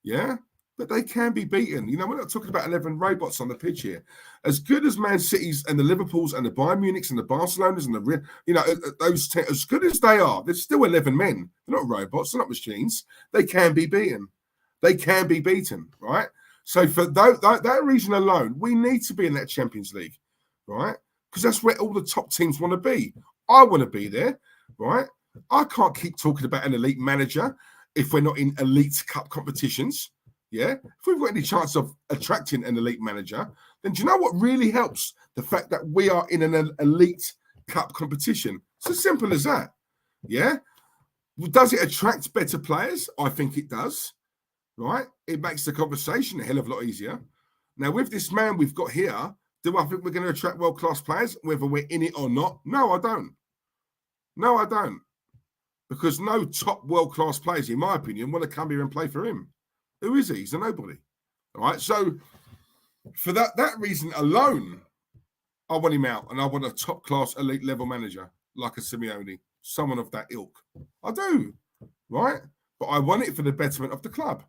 Yeah, but they can be beaten. We're not talking about 11 robots on the pitch here. As good as Man City's and the Liverpools and the Bayern Munichs and the Barcelonas and those as good as they are, there's still 11 men. They're not robots. They're not machines. They can be beaten. They can be beaten, right? So for that reason alone, we need to be in that Champions League, right? Because that's where all the top teams want to be. I want to be there, right? I can't keep talking about an elite manager if we're not in elite cup competitions. Yeah, if we've got any chance of attracting an elite manager, then do you know what really helps? The fact that we are in an elite cup competition. It's as simple as that. Yeah. Does it attract better players? I think it does. Right? It makes the conversation a hell of a lot easier. Now, with this man we've got here, do I think we're going to attract world-class players, whether we're in it or not? No, I don't. No, I don't. Because no top world-class players, in my opinion, want to come here and play for him. Who is he? He's a nobody. All right. So for that reason alone, I want him out, and I want a top-class elite level manager like a Simeone, someone of that ilk. I do. Right? But I want it for the betterment of the club.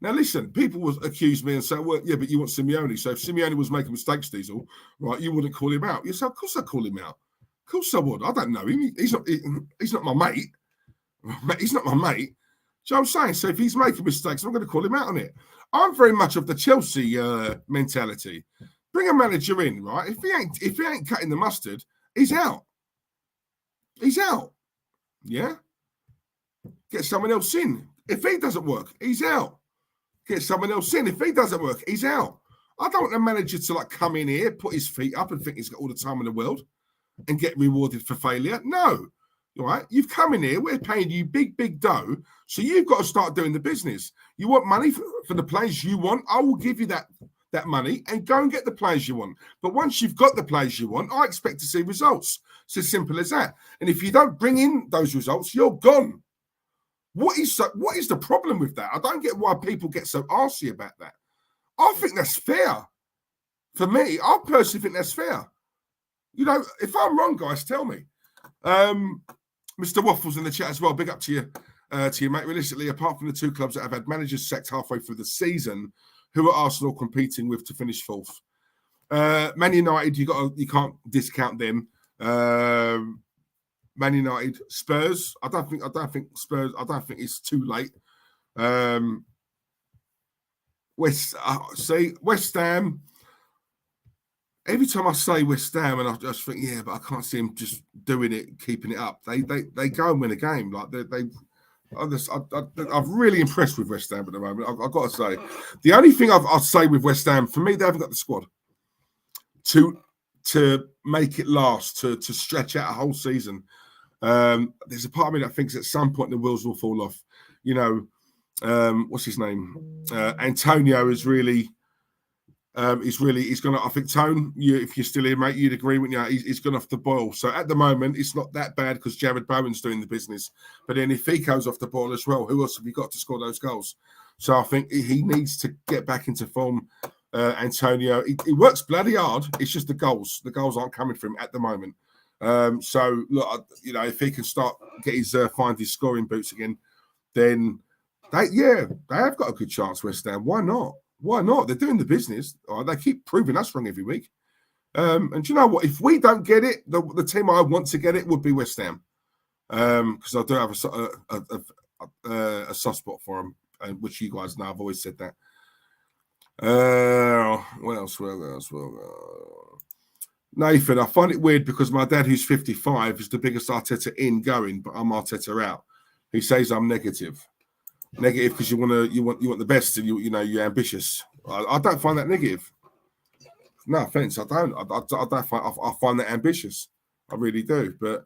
Now, listen, people will accuse me and say, well, yeah, but you want Simeone. So if Simeone was making mistakes, Diesel, right, you wouldn't call him out. You say, of course I call him out. Of course I would. I don't know him. He's not my mate. He's not my mate. Do you know what I'm saying? So if he's making mistakes, I'm going to call him out on it. I'm very much of the Chelsea mentality. Bring a manager in, right? If he ain't cutting the mustard, he's out. He's out. Yeah? Get someone else in. If he doesn't work, he's out. Get someone else in. If he doesn't work, he's out. I don't want a manager to come in here, put his feet up and think he's got all the time in the world and get rewarded for failure. No. All right? You've come in here, we're paying you big dough, so you've got to start doing the business. You want money for the players you want, I will give you that money and go and get the players you want. But once you've got the players you want, I expect to see results. It's as simple as that. And if you don't bring in those results, you're gone. What is the problem with that? I don't get why people get so arsy about that. I think that's fair. For me, I personally think that's fair. You know, if I'm wrong, guys, tell me. Mr. Waffles in the chat as well. Big up to you, mate. Realistically, apart from the two clubs that have had managers sacked halfway through the season, who are Arsenal competing with to finish fourth? Man United, you can't discount them. Man United, Spurs. I don't think Spurs. I don't think it's too late. West Ham. Every time I say West Ham, and I just think, yeah, but I can't see them just doing it, keeping it up. They go and win a game. Like I'm really impressed with West Ham at the moment. I've got to say, the only thing I'll say with West Ham, for me, they haven't got the squad to make it last, to stretch out a whole season. There's a part of me that thinks at some point the wheels will fall off. You know, what's his name? Antonio is really. He's gone. I think Tone, if you're still here, mate, you'd agree with you. He's gone off the boil. So at the moment, it's not that bad because Jared Bowen's doing the business. But then if he goes off the boil as well, who else have you got to score those goals? So I think he needs to get back into form. Antonio, he works bloody hard. It's just the goals. The goals aren't coming from him at the moment. So look, you know, if he can start find his scoring boots again, then they have got a good chance. West Ham, why not? Why not? They're doing the business. They keep proving us wrong every week. And do you know what? If we don't get it, the team I want to get it would be West Ham, because I do have a soft spot for them, which you guys know. I've always said that. What else? Nathan, I find it weird because my dad, who's 55, is the biggest Arteta in going, but I'm Arteta out. He says I'm negative because you want the best and you're ambitious. I don't find that negative. No offense, I don't. I find that ambitious. I really do. But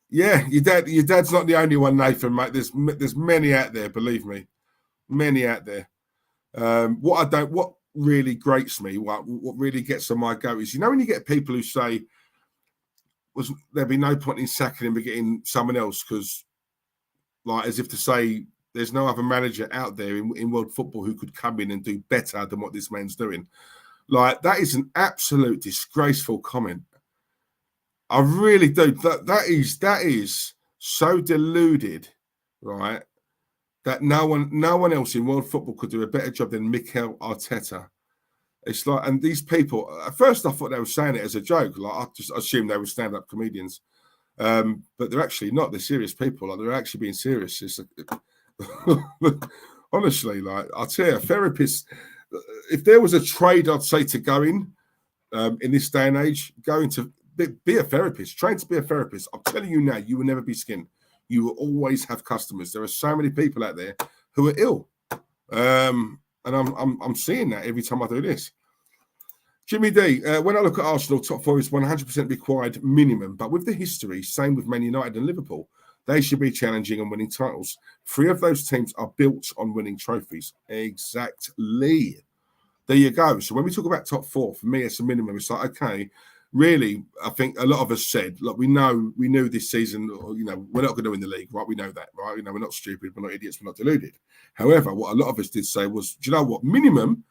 yeah, your dad's not the only one, Nathan, mate. There's many out there. Believe me, many out there. What really grates me, what really gets on my goat is, when you get people who say, there'd be no point in sacking him and getting someone else because, like, as if to say, there's no other manager out there in world football who could come in and do better than what this man's doing. Like, that is an absolute disgraceful comment. I really do. That is so deluded, right? That no one else in world football could do a better job than Mikel Arteta. It's like, and these people, at first I thought they were saying it as a joke. Like, I just assumed they were stand-up comedians. But they're actually not. They're serious people. Like, they're actually being serious. It's honestly, like, I'll tell you, therapists, if there was a trade I'd say to go in this day and age, going to be a therapist, train to be a therapist. I'm telling you now, you will never be skinned. You will always have customers. There are so many people out there who are ill. And I'm seeing that every time I do this. Jimmy D, when I look at Arsenal, top four is 100% required minimum. But with the history, same with Man United and Liverpool, they should be challenging and winning titles. 3 of those teams are built on winning trophies. Exactly. There you go. So when we talk about top 4, for me, it's a minimum. It's like, okay, really, I think a lot of us said, look, we knew this season, we're not going to win the league, right? We know that, right? We're not stupid, we're not idiots, we're not deluded. However, what a lot of us did say was, do you know what? Minimum,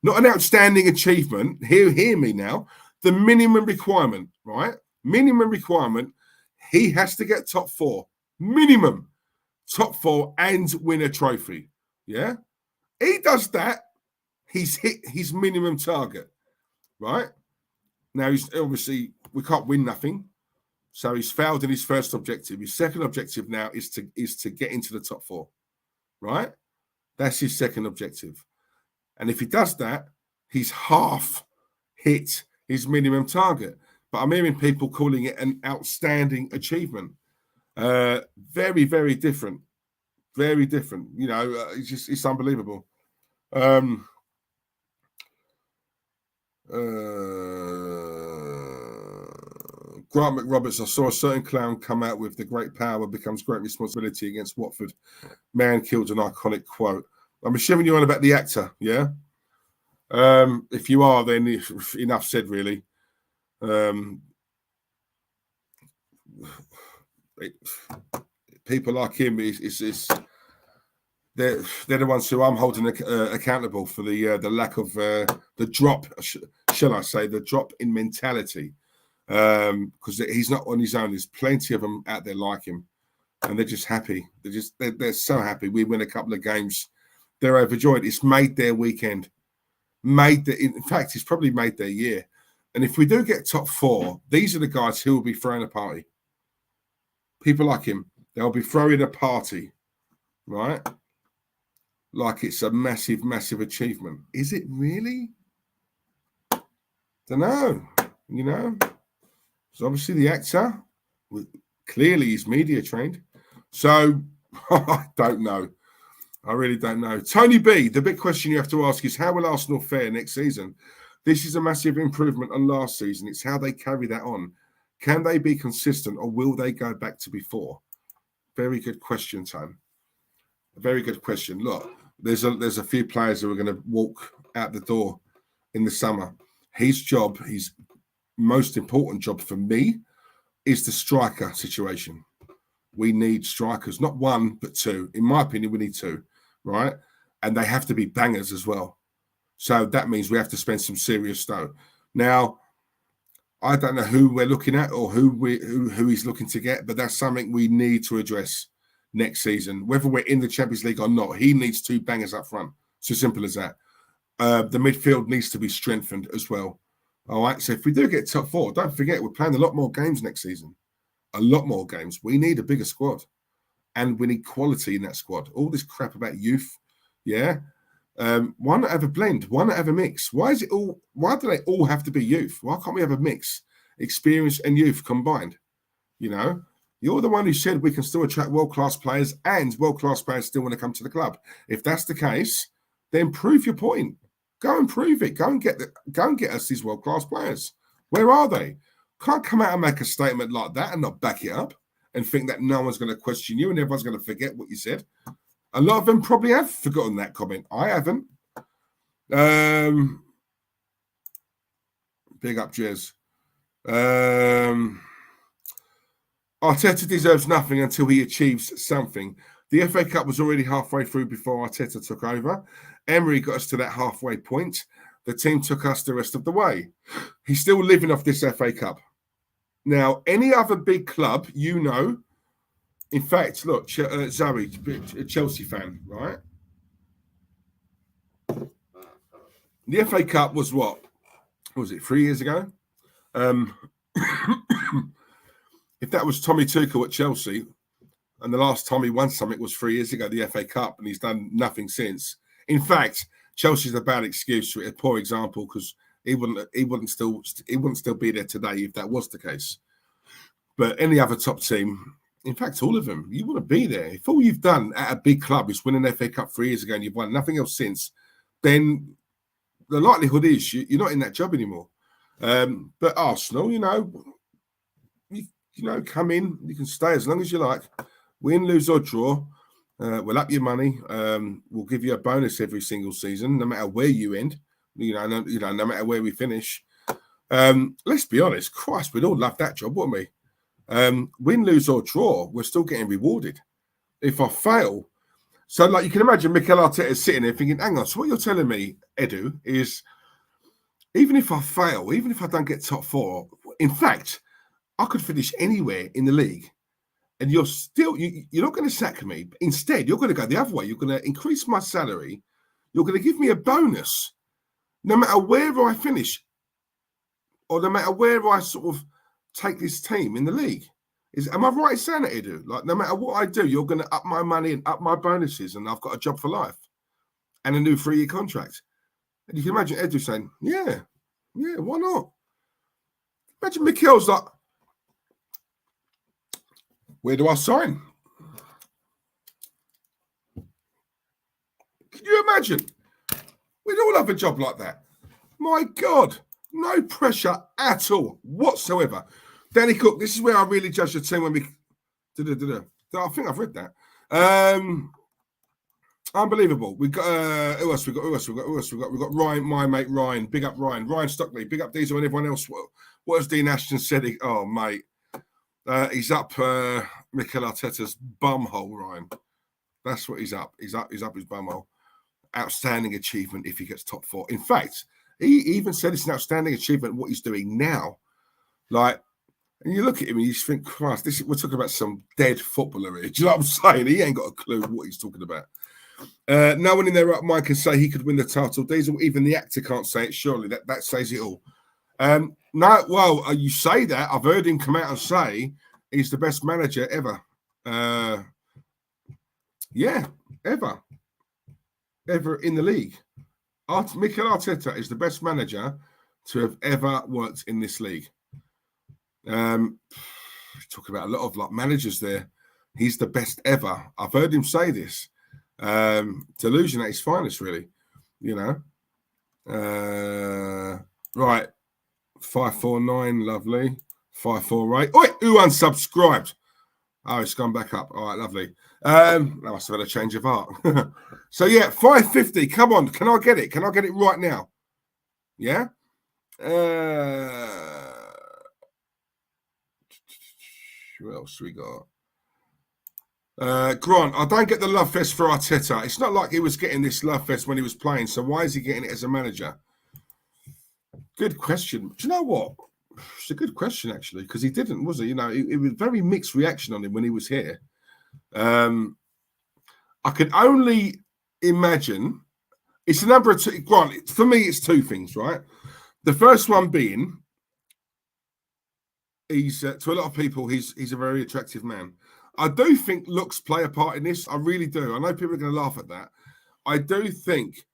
not an outstanding achievement. Hear me now. The minimum requirement, right? Minimum requirement, he has to get top 4. Minimum top 4 and win a trophy. Yeah? He does that, he's hit his minimum target, right? Now, he's obviously, we can't win nothing. So he's failed in his first objective. His second objective now is to get into the top 4, right? That's his second objective. And if he does that, he's half hit his minimum target. But I'm hearing people calling it an outstanding achievement. Very, very different. Very different. It's unbelievable. Grant McRoberts, I saw a certain clown come out with the great power becomes great responsibility against Watford. Man killed an iconic quote. I'm assuming you're on about the actor, yeah? If you are, then enough said, really. people like him, they're the ones who I'm holding accountable for the lack of the drop, shall I say, the drop in mentality. Because he's not on his own. There's plenty of them out there like him, and they're just happy. They're so happy. We win a couple of games, they're overjoyed. It's made their weekend. In fact, it's probably made their year. And if we do get top 4, these are the guys who will be throwing a party. People like him, they'll be throwing a party, right? Like it's a massive, massive achievement. Is it really? Don't know. You know. So obviously the actor, clearly he's media trained. So I don't know. I really don't know. Tony B, the big question you have to ask is, how will Arsenal fare next season? This is a massive improvement on last season. It's how they carry that on. Can they be consistent, or will they go back to before? Very good question, Tone. A very good question. Look, there's a few players who are going to walk out the door in the summer. His most important job for me is the striker situation. We need strikers, not one, but 2. In my opinion, we need 2, right? And they have to be bangers as well. So that means we have to spend some serious dough. Now, I don't know who we're looking at or who he's looking to get, but that's something we need to address next season. Whether we're in the Champions League or not, he needs 2 bangers up front. It's as simple as that. The midfield needs to be strengthened as well. All right, so if we do get top 4, don't forget we're playing a lot more games next season. A lot more games. We need a bigger squad, and we need quality in that squad. All this crap about youth, yeah. Why not have a blend? Why not have a mix? Why do they all have to be youth? Why can't we have a mix, experience and youth combined? You know, you're the one who said we can still attract world-class players, and world-class players still want to come to the club. If that's the case, then prove your point. Go and prove it. Go and get us these world-class players. Where are they? Can't come out and make a statement like that and not back it up and think that no one's going to question you and everyone's going to forget what you said. A lot of them probably have forgotten that comment. I haven't. Big up, Jez. Arteta deserves nothing until he achieves something. The FA Cup was already halfway through before Arteta took over. Emery got us to that halfway point. The team took us the rest of the way. He's still living off this FA Cup. Now, any other big club, you know, in fact, look, Zoe, a Chelsea fan, right? The FA Cup was what? Was it 3 years ago? If that was Tommy Tuchel at Chelsea, and the last time he won something was 3 years ago, the FA Cup, and he's done nothing since. In fact, Chelsea's a bad excuse, a poor example, because he wouldn't still be there today if that was the case. But any other top team, in fact, all of them, you want to be there. If all you've done at a big club is win an FA Cup 3 years ago and you've won nothing else since, then the likelihood is you're not in that job anymore. But Arsenal, you know, come in, you can stay as long as you like. Win, lose or draw, we'll up your money. We'll give you a bonus every single season, no matter where you end. No matter where we finish. Let's be honest, Christ, we'd all love that job, wouldn't we? Win, lose or draw, we're still getting rewarded. If I fail, so like you can imagine Mikel Arteta is sitting there thinking, hang on, so what you're telling me, Edu, is even if I fail, even if I don't get top 4, in fact, I could finish anywhere in the league and you're not going to sack me. Instead, you're going to go the other way. You're going to increase my salary. You're going to give me a bonus no matter where I finish or no matter where I sort of take this team in the league. Am I right in saying that, Edu? Like, no matter what I do, you're going to up my money and up my bonuses, and I've got a job for life and a new 3-year contract. And you can imagine Edu saying, yeah, why not? Imagine Mikel's like, where do I sign? Can you imagine? We'd all have a job like that. My God, no pressure at all whatsoever. Danny Cook, this is where I really judge the team when we... I think I've read that. Unbelievable. We got who else? We got Ryan, my mate Ryan. Big up Ryan. Ryan Stockley. Big up Diesel and everyone else. What has Dean Ashton said? Oh mate, he's up. Mikel Arteta's bumhole, Ryan. That's what he's up. He's up his bumhole. Outstanding achievement if he gets top 4. In fact, he even said it's an outstanding achievement what he's doing now. Like, and you look at him and you just think, Christ, we're talking about some dead footballer here. Do you know what I'm saying? He ain't got a clue what he's talking about. No one in their right mind can say he could win the title. Diesel, even the actor can't say it. Surely that says it all. No, well, you say that. I've heard him come out and say he's the best manager ever. Yeah, ever in the league. Mikel Arteta is the best manager to have ever worked in this league. Talk about a lot of managers there. He's the best ever. I've heard him say this. Delusion at his finest, really. You know. Right. 549, lovely. 548. Oi, who unsubscribed? Oh, it's gone back up. All right, lovely. I must have had a change of heart. So, yeah, 550. Come on. Can I get it? Can I get it right now? Yeah? What else we got? Grant, I don't get the love fest for Arteta. It's not like he was getting this love fest when he was playing, so why is he getting it as a manager? Good question. Do you know what? It's a good question, actually, because he didn't, was he? You know, it was very mixed reaction on him when he was here. I can only imagine it's a number of two. Grant, for me, it's two things, right? The first one being he's to a lot of people, he's a very attractive man. I do think looks play a part in this. I really do. I know people are going to laugh at that. I do think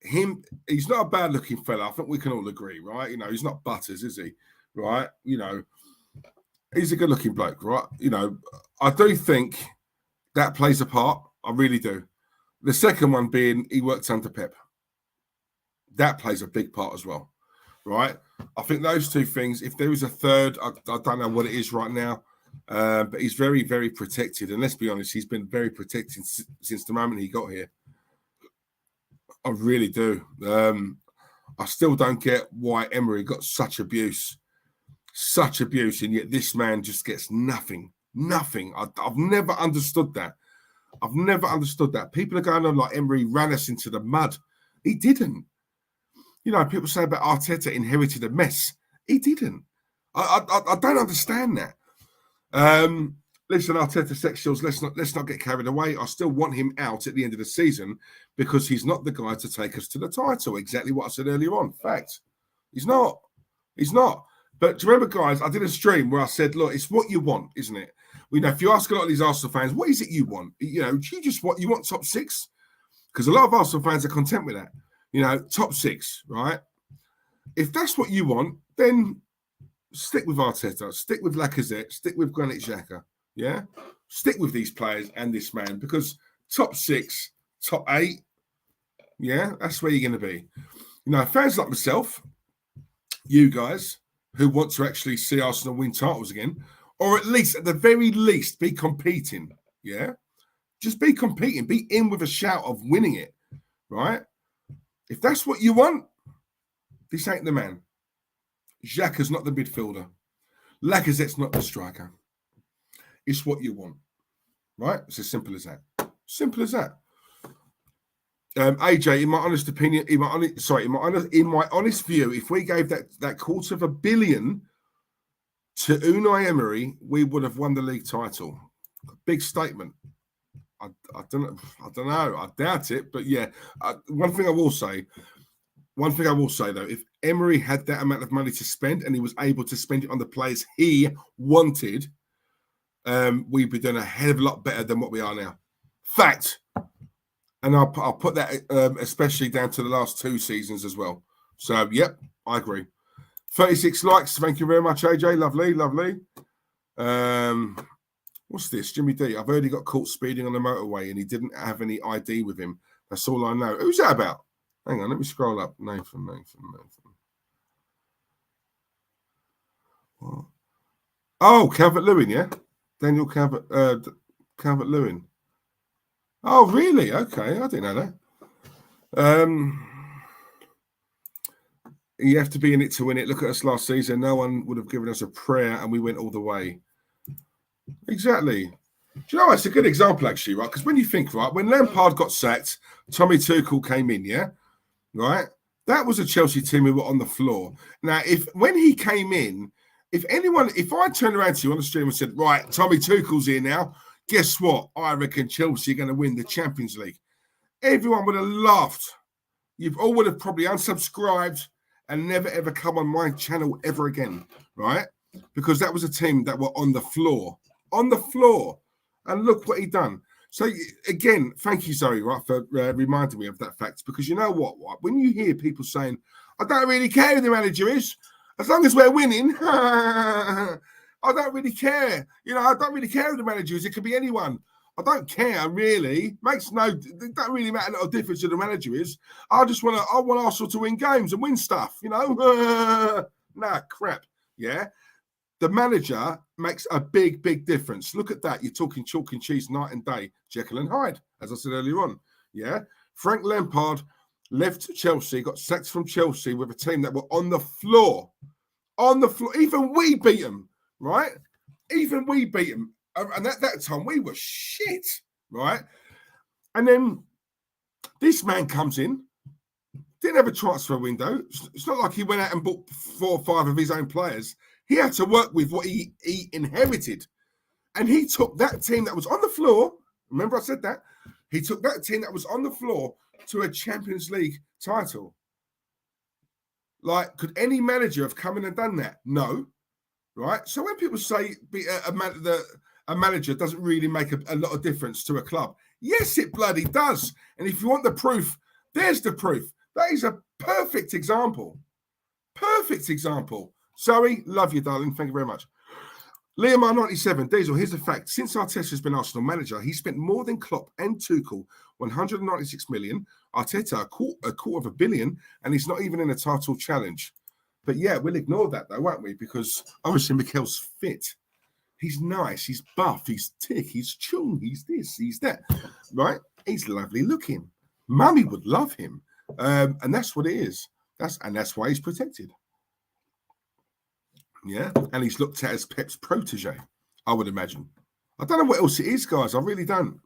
he's not a bad looking fella. I think we can all agree, right? You know, he's not Butters, is he? Right? You know, he's a good looking bloke, right? You know, I do think that plays a part. I really do. The second one being he works under Pep. That plays a big part as well, right? I think those two things, if there is a third, I don't know what it is right now, but he's very, very protected. And let's be honest, he's been very protected since the moment he got here. I really do. I still don't get why Emery got such abuse, and yet this man just gets nothing. I've never understood that. People are going on like Emery ran us into the mud. He didn't. You know, people say about Arteta inherited a mess. He didn't. I don't understand that. Listen, Arteta sexuals, let's not get carried away. I still want him out at the end of the season because he's not the guy to take us to the title. Exactly what I said earlier on. Fact. He's not. But do you remember, guys, I did a stream where I said, look, it's what you want, isn't it? You know, if you ask a lot of these Arsenal fans, what is it you want? You know, you want top 6? Because a lot of Arsenal fans are content with that. You know, top 6, right? If that's what you want, then stick with Arteta, stick with Lacazette, stick with Granit Xhaka, yeah? Stick with these players and this man because top 6, top 8, yeah, that's where you're going to be. You know, fans like myself, you guys who want to actually see Arsenal win titles again, or at least, at the very least, be competing, yeah? Just be competing, be in with a shout of winning it, right? If that's what you want, this ain't the man. Xhaka's not the midfielder. Lacazette's not the striker. It's what you want, right? It's as simple as that. Simple as that. AJ, in my honest opinion, in my honest view, if we gave that $250 million to Unai Emery, we would have won the league title. Big statement. I don't know. I doubt it, but yeah. One thing I will say though, if Emery had that amount of money to spend and he was able to spend it on the players he wanted, we'd be doing a hell of a lot better than what we are now. Fact. And I'll put that especially down to the last 2 seasons as well. So, yep, I agree. 36 likes. Thank you very much, AJ. Lovely. What's this? Jimmy D. I've heard he got caught speeding on the motorway and he didn't have any ID with him. That's all I know. Who's that about? Hang on, let me scroll up. Nathan. What? Oh, Calvert-Lewin, yeah? Daniel Calvert-Lewin. Oh, really? Okay, I didn't know that. You have to be in it to win it. Look at us last season. No one would have given us a prayer and we went all the way. Exactly. Do you know, it's a good example, actually, right? Because when you think, right, when Lampard got sacked, Tommy Tuchel came in, yeah? Right? That was a Chelsea team who were on the floor. Now, when he came in, if I turned around to you on the stream and said, right, Tommy Tuchel's here now, guess what? I reckon Chelsea are going to win the Champions League. Everyone would have laughed. You all would have probably unsubscribed and never, ever come on my channel ever again, right? Because that was a team that were on the floor. On the floor. And look what he done. So, again, thank you, Zoe, right, for reminding me of that fact. Because you know what? When you hear people saying, I don't really care who the manager is, as long as we're winning, I don't really care. You know, I don't really care who the manager is. It could be anyone. I don't care, really. It don't really matter what difference who the manager is. I want Arsenal to win games and win stuff, you know? Nah, crap. Yeah. The manager makes a big, big difference. Look at that. You're talking chalk and cheese night and day. Jekyll and Hyde, as I said earlier on. Yeah. Frank Lampard left Chelsea, got sacked from Chelsea with a team that were on the floor. On the floor. Even we beat them, right? Even we beat them. And at that time, we were shit, right? And then this man comes in, didn't have a transfer window. It's not like he went out and bought 4 or 5 of his own players. He had to work with what he inherited. And he took that team that was on the floor. Remember I said that? He took that team that was on the floor to a Champions League title. Like, could any manager have come in and done that? No. Right? So when people say a manager doesn't really make a lot of difference to a club, yes, it bloody does. And if you want the proof, there's the proof. That is a perfect example. Perfect example. Zoe, love you, darling. Thank you very much. Liam R97, Diesel, here's the fact. Since Arteta has been Arsenal manager, he spent more than Klopp and Tuchel, 196 million. Arteta, a quarter of a billion, and he's not even in a title challenge. But yeah, we'll ignore that though, won't we? Because obviously Mikel's fit. He's nice, he's buff, he's thick, he's chung, he's this, he's that. Right? He's lovely looking. Mummy would love him. And that's what it is. That's why he's protected. Yeah, and he's looked at as Pep's protege, I would imagine. I don't know what else it is, guys. I really don't.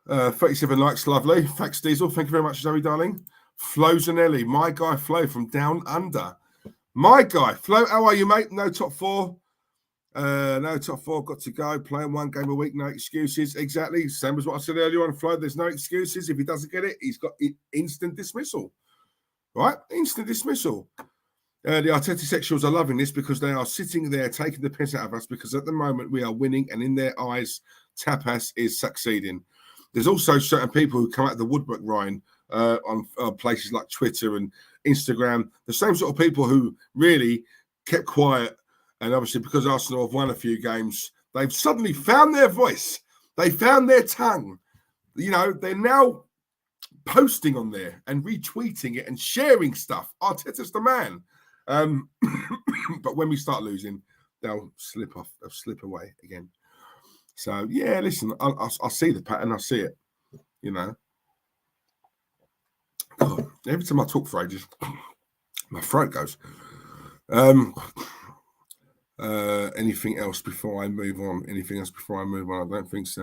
37 likes, lovely. Fax Diesel, thank you very much, Zoe, darling. Flo Zanelli, my guy Flo from Down Under. My guy Flo, how are you, mate? No top 4. No top 4, got to go. Playing 1 game a week, no excuses. Exactly, same as what I said earlier on, Flo. There's no excuses. If he doesn't get it, he's got instant dismissal. Right? Instant dismissal. The Arteta sexuals are loving this because they are sitting there taking the piss out of us because at the moment we are winning and in their eyes, tapas is succeeding. There's also certain people who come out of the woodwork, Ryan, on places like Twitter and Instagram. The same sort of people who really kept quiet. And obviously because Arsenal have won a few games, they've suddenly found their voice. They found their tongue. You know, they're now posting on there and retweeting it and sharing stuff. Arteta's the man. But when we start losing, they'll slip away again. So yeah, listen, I see the pattern, I see it. You know, God, every time I talk for ages, my throat goes. Anything else before I move on? I don't think so.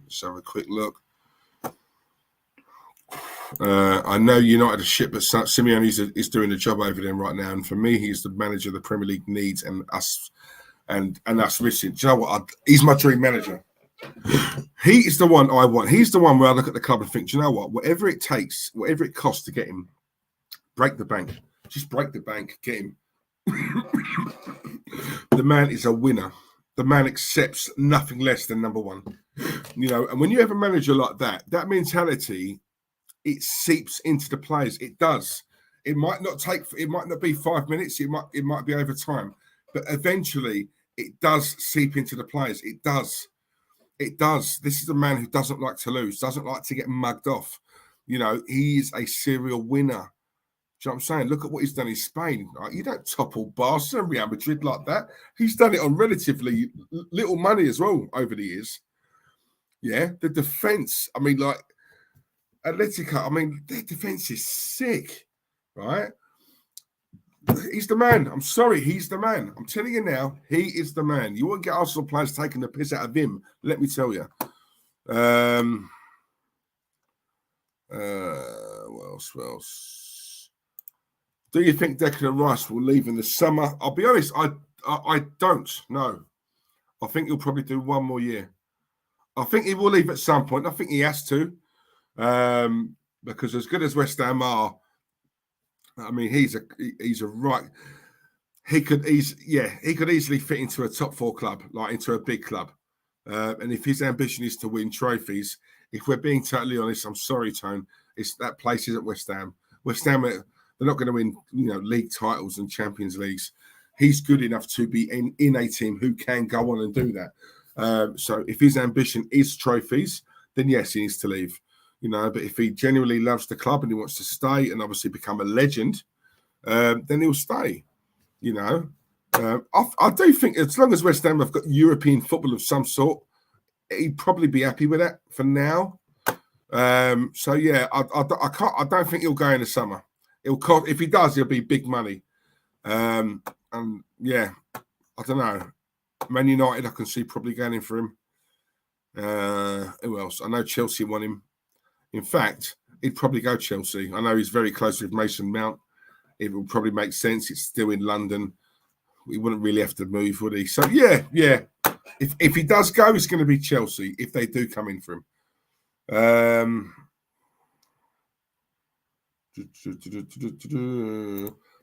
Let's have a quick look. I know United are shit, but Simeone is doing the job over there right now. And for me, he's the manager the Premier League needs, and us missing. Do you know what? He's my dream manager. He is the one I want. He's the one where I look at the club and think, do you know what? Whatever it takes, whatever it costs to get him, break the bank. Just break the bank, get him. The man is a winner. The man accepts nothing less than number 1. You know, and when you have a manager like that, that mentality, it seeps into the players. It does. It might not be 5 minutes. It might be over time, but eventually it does seep into the players. It does. It does. This is a man who doesn't like to lose, doesn't like to get mugged off. You know, he is a serial winner. Do you know what I'm saying? Look at what he's done in Spain. Right? You don't topple Barca and Real Madrid like that. He's done it on relatively little money as well over the years. Yeah, the defense. I mean, like Atletico. I mean, their defense is sick, right? He's the man. I'm sorry, he's the man. I'm telling you now, he is the man. You won't get Arsenal players taking the piss out of him. Let me tell you. What else? Do you think Declan Rice will leave in the summer? I'll be honest, I don't know. I think he'll probably do one more year. I think he will leave at some point. I think he has to. Because as good as West Ham are, I mean, he's a right. He could easily fit into a top 4 club, like into a big club. And if his ambition is to win trophies, if we're being totally honest, I'm sorry, Tone, that place isn't West Ham. West Ham, they're not going to win, league titles and Champions Leagues. He's good enough to be in a team who can go on and do that. So if his ambition is trophies, then yes, he needs to leave. But if he genuinely loves the club and he wants to stay and obviously become a legend, then he'll stay. I do think as long as West Ham have got European football of some sort, he'd probably be happy with that for now. So yeah, I don't think he'll go in the summer. It'll cost, if he does, it'll be big money. And yeah, I don't know. Man United, I can see probably going in for him. Who else? I know Chelsea want him. In fact, he'd probably go Chelsea. I know he's very close with Mason Mount. It will probably make sense. It's still in London. We wouldn't really have to move, would he? So yeah. If he does go, it's going to be Chelsea if they do come in for him.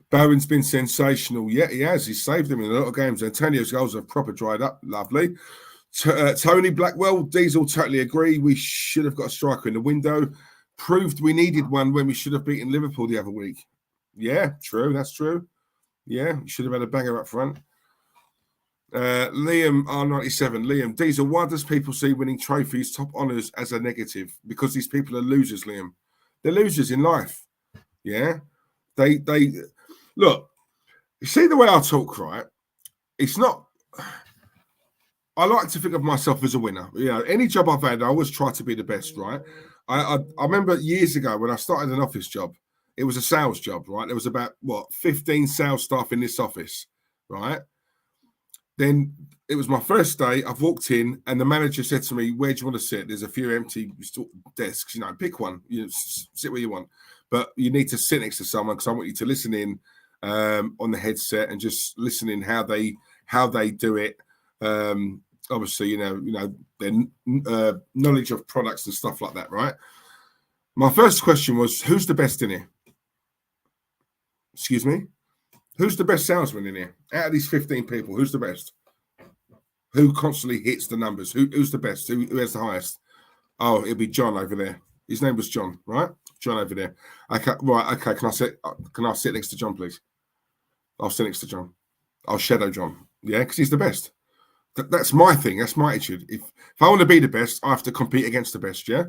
Bowen's been sensational. Yeah, he has. He's saved them in a lot of games. Antonio's goals have proper dried up. Lovely. Tony Blackwell, Diesel, totally agree. We should have got a striker in the window. Proved we needed one when we should have beaten Liverpool the other week. Yeah, true. That's true. Yeah, we should have had a banger up front. Liam R97. Liam, Diesel, why does people see winning trophies, top honours as a negative? Because these people are losers, Liam. They're losers in life. Yeah. They look, you see the way I talk, right? It's not. I like to think of myself as a winner. Any job I've had, I always try to be the best, right? I remember years ago when I started an office job, it was a sales job, right? There was about, 15 sales staff in this office, right? Then it was my first day. I've walked in and the manager said to me, where do you want to sit? There's a few empty desks, pick one, sit where you want. But you need to sit next to someone because I want you to listen in on the headset and just listen in how they do it. Obviously, their knowledge of products and stuff like that, right? My first question was, who's the best in here? Excuse me? Who's the best salesman in here? Out of these 15 people, who's the best? Who constantly hits the numbers? Who's the best? Who has the highest? Oh, it'll be John over there. His name was John, right? John over there. Okay, right. Okay, can I sit next to John, please? I'll sit next to John. I'll shadow John. Yeah, because he's the best. That's my thing. That's my attitude. If I want to be the best, I have to compete against the best. Yeah,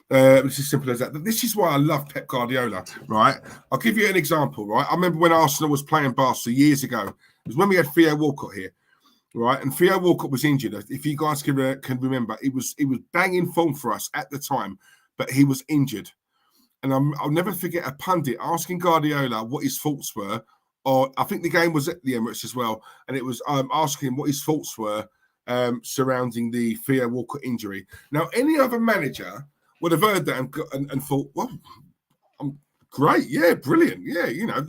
it's as simple as that. This is why I love Pep Guardiola. Right? I'll give you an example. Right? I remember when Arsenal was playing Barca years ago. It was when we had Theo Walcott here. Right? And Theo Walcott was injured. If you guys can remember, it was banging form for us at the time, but he was injured. And I'll never forget a pundit asking Guardiola what his thoughts were. Or I think the game was at the Emirates as well, and it was asking him what his thoughts were surrounding the Theo Walcott injury. Now, any other manager would have heard that and thought, well, I'm great, yeah, brilliant, yeah,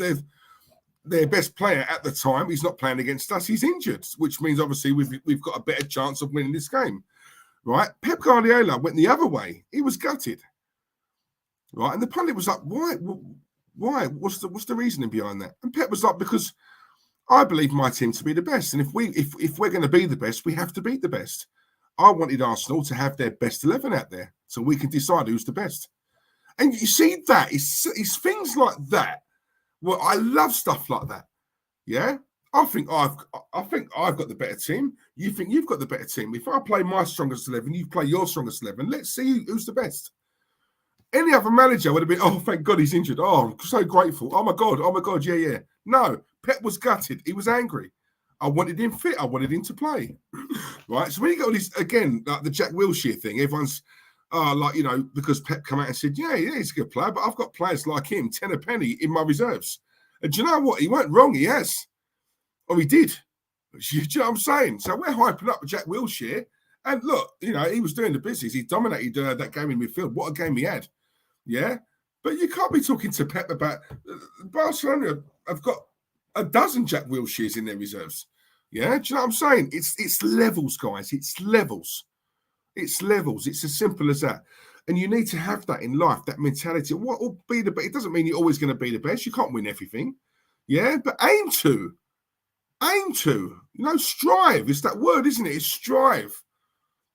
their best player at the time, he's not playing against us, he's injured, which means obviously we've got a better chance of winning this game, right? Pep Guardiola went the other way. He was gutted, right? And the pundit was like, why? What's the reasoning behind that? And Pep was like, because I believe my team to be the best, and if we're going to be the best, we have to beat the best. I wanted Arsenal to have their best 11 out there, so we can decide who's the best. And you see that it's things like that. Well, I love stuff like that. Yeah, I think I've got the better team. You think you've got the better team. If I play my strongest 11, you play your strongest 11. Let's see who's the best. Any other manager would have been, oh, thank God he's injured. Oh, I'm so grateful. Oh, my God, yeah. No, Pep was gutted. He was angry. I wanted him fit. I wanted him to play. Right? So when you got all this, again, like the Jack Wilshere thing, everyone's, because Pep come out and said, yeah, he's a good player, but I've got players like him, 10 a penny in my reserves. And do you know what? He weren't wrong. He has. Or he did. Do you know what I'm saying? So we're hyping up Jack Wilshere. And look, you know, he was doing the business. He dominated that game in midfield. What a game he had. Yeah? But you can't be talking to Pep about... Barcelona have got a dozen Jack Wilsheres in their reserves. Yeah? Do you know what I'm saying? It's levels, guys. It's levels. It's levels. It's as simple as that. And you need to have that in life, that mentality. What will be the best? It doesn't mean you're always going to be the best. You can't win everything. Yeah? But aim to. Aim to. You know, strive. It's that word, isn't it? It's strive.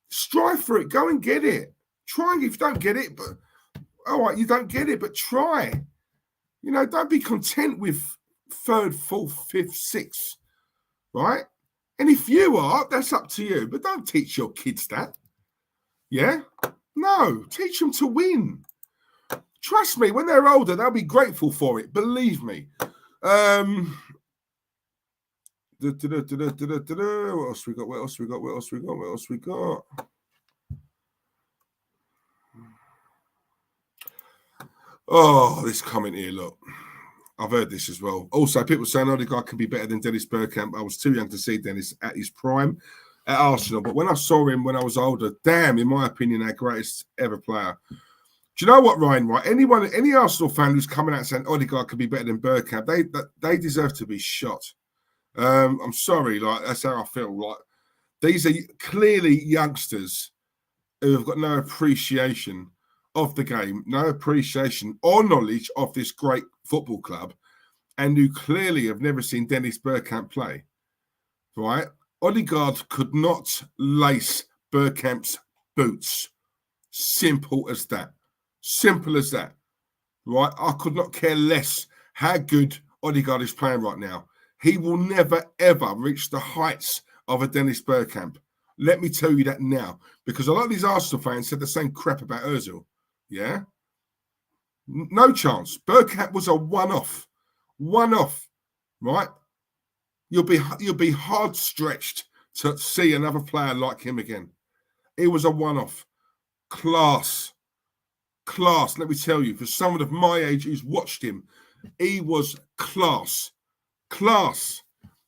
Strive for it. Go and get it. Try if you don't get it, but all right, you don't get it, but try. You know, don't be content with third, fourth, fifth, sixth, right? And if you are, that's up to you. But don't teach your kids that. Yeah? No, teach them to win. Trust me, when they're older, they'll be grateful for it. Believe me. What else we got? What else we got? What else we got? What else we got? Oh, this comment here, look. I've heard this as well. Also, people saying Odegaard can be better than Dennis Bergkamp. I was too young to see Dennis at his prime at Arsenal. But when I saw him when I was older, damn, in my opinion, our greatest ever player. Do you know what, Ryan? Right? Any Arsenal fan who's coming out saying Odegaard could be better than Bergkamp, they deserve to be shot. I'm sorry, like that's how I feel. Like these are clearly youngsters who have got no appreciation of the game, no appreciation or knowledge of this great football club, and who clearly have never seen Dennis Bergkamp play. Right? Odegaard could not lace Bergkamp's boots. Simple as that. Simple as that. Right? I could not care less how good Odegaard is playing right now. He will never, ever reach the heights of a Dennis Bergkamp. Let me tell you that now. Because a lot of these Arsenal fans said the same crap about Ozil. Yeah? No chance. Bergkamp was a one-off. One-off. Right? You'll be hard stretched to see another player like him again. It was a one-off. Class. Class, let me tell you. For someone of my age who's watched him, he was class. Class,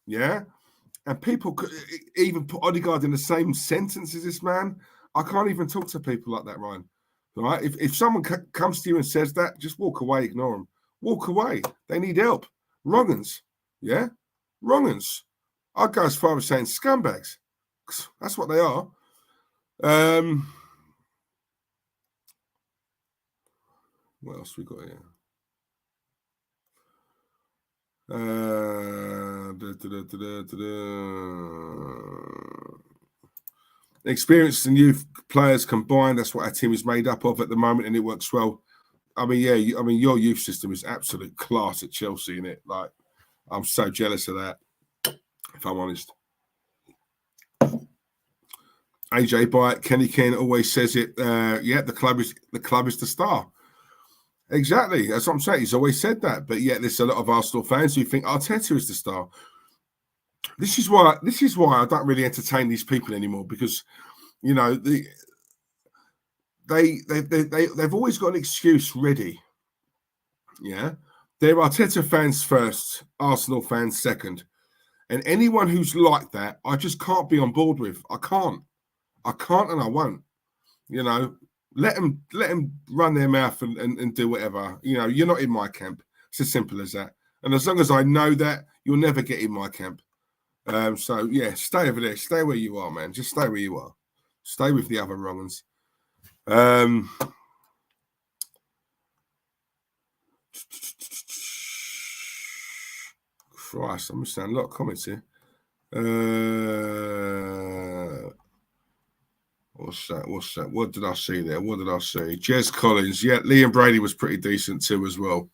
yeah? And people could even put Odegaard in the same sentence as this man. I can't even talk to people like that, Ryan. All right? If someone comes to you and says that, just walk away, ignore them. Walk away. They need help. Wrong'uns, yeah? Wrong'uns. I'd go as far as saying scumbags. That's what they are. What else we got here? Experienced and youth players combined. That's what our team is made up of at the moment, and it works well. I mean, yeah. Your youth system is absolute class at Chelsea, innit? Like, I'm so jealous of that. If I'm honest. AJ Byatt, Kenny Ken always says it. Yeah, the club is the star. Exactly. That's what I'm saying. He's always said that. But yet there's a lot of Arsenal fans who think Arteta is the star. This is why I don't really entertain these people anymore, because, you know, they've always got an excuse ready. Yeah. They're Arteta fans first, Arsenal fans second. And anyone who's like that, I just can't be on board with. I can't and I won't. You know, let them run their mouth and do whatever. You know, you're not in my camp. It's as simple as that. And as long as I know that, you'll never get in my camp. So, yeah, stay over there. Stay where you are, man. Just stay where you are. Stay with the other wrong-uns. Christ, I'm missing a lot of comments here. What's that? What did I see there? Jez Collins. Yeah, Liam Brady was pretty decent too as well.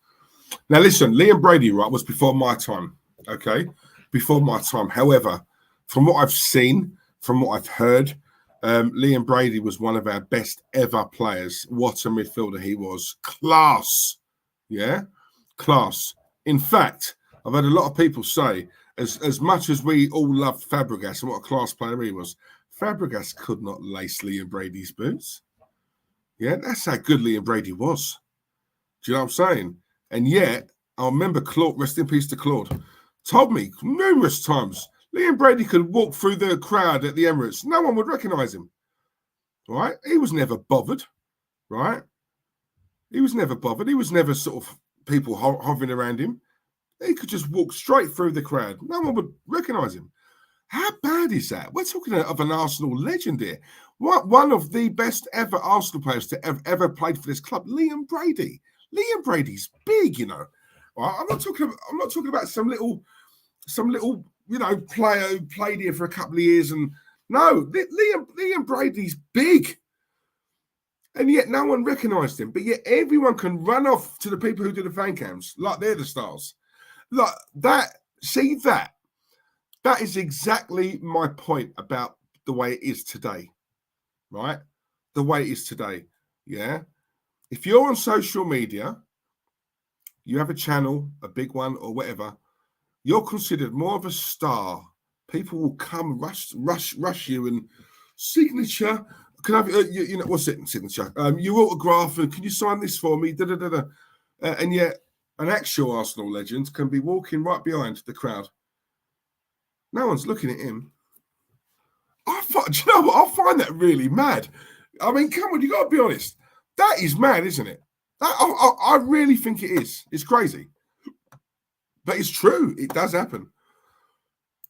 Now, listen, Liam Brady, right, was before my time, okay? Before my time. However, from what I've seen, from what I've heard, Liam Brady was one of our best ever players. What a midfielder he was. Class. Yeah? Class. In fact, I've had a lot of people say, as much as we all loved Fabregas and what a class player he was, Fabregas could not lace Liam Brady's boots. Yeah, that's how good Liam Brady was. Do you know what I'm saying? And yet, I remember Claude, rest in peace to Claude, told me numerous times Liam Brady could walk through the crowd at the Emirates. No one would recognise him, right? He was never bothered, right? He was never bothered. He was never sort of people hovering around him. He could just walk straight through the crowd. No one would recognise him. How bad is that? We're talking of an Arsenal legend here. One of the best ever Arsenal players to have ever played for this club, Liam Brady. Liam Brady's big, you know. Right? I'm not talking about some little, player who played here for a couple of years. And no, Liam Brady's big. And yet no one recognised him. But yet everyone can run off to the people who do the fan cams like they're the stars. Like that. See that? That is exactly my point about the way it is today, right? The way it is today, yeah? If you're on social media, you have a channel, a big one or whatever, you're considered more of a star. People will come, rush you and signature. Can I have, what's it, signature? Your autograph, and can you sign this for me? And yet an actual Arsenal legend can be walking right behind the crowd. No one's looking at him. Do you know what? I find that really mad. I mean, come on, you got to be honest. That is mad, isn't it? I really think it is. It's crazy. But it's true. It does happen.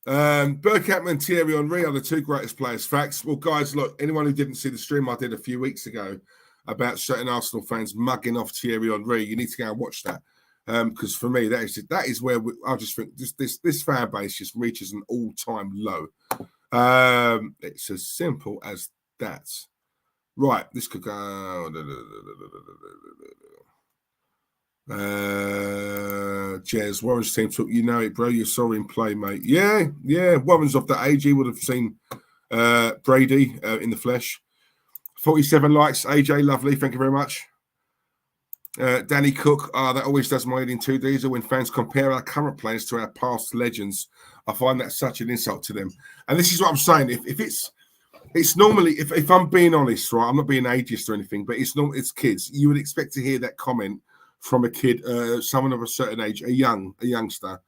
Bergkamp and Thierry Henry are the two greatest players. Facts. Well, guys, look, anyone who didn't see the stream I did a few weeks ago about certain Arsenal fans mugging off Thierry Henry, you need to go and watch that. Because for me, that is where I just think this fan base just reaches an all-time low. It's as simple as that. Right, this could go. Jez, Warren's team took it, bro. You saw him play, mate. Yeah. Warren's of that age. He would have seen Brady in the flesh. 47 likes. AJ, lovely. Thank you very much. Danny Cook, that always does my head in 2 days when fans compare our current players to our past legends. I find that such an insult to them. And this is what I'm saying. If it's normally, if I'm being honest, right, I'm not being ageist or anything, but it's kids. You would expect to hear that comment from a kid, someone of a certain age, a youngster,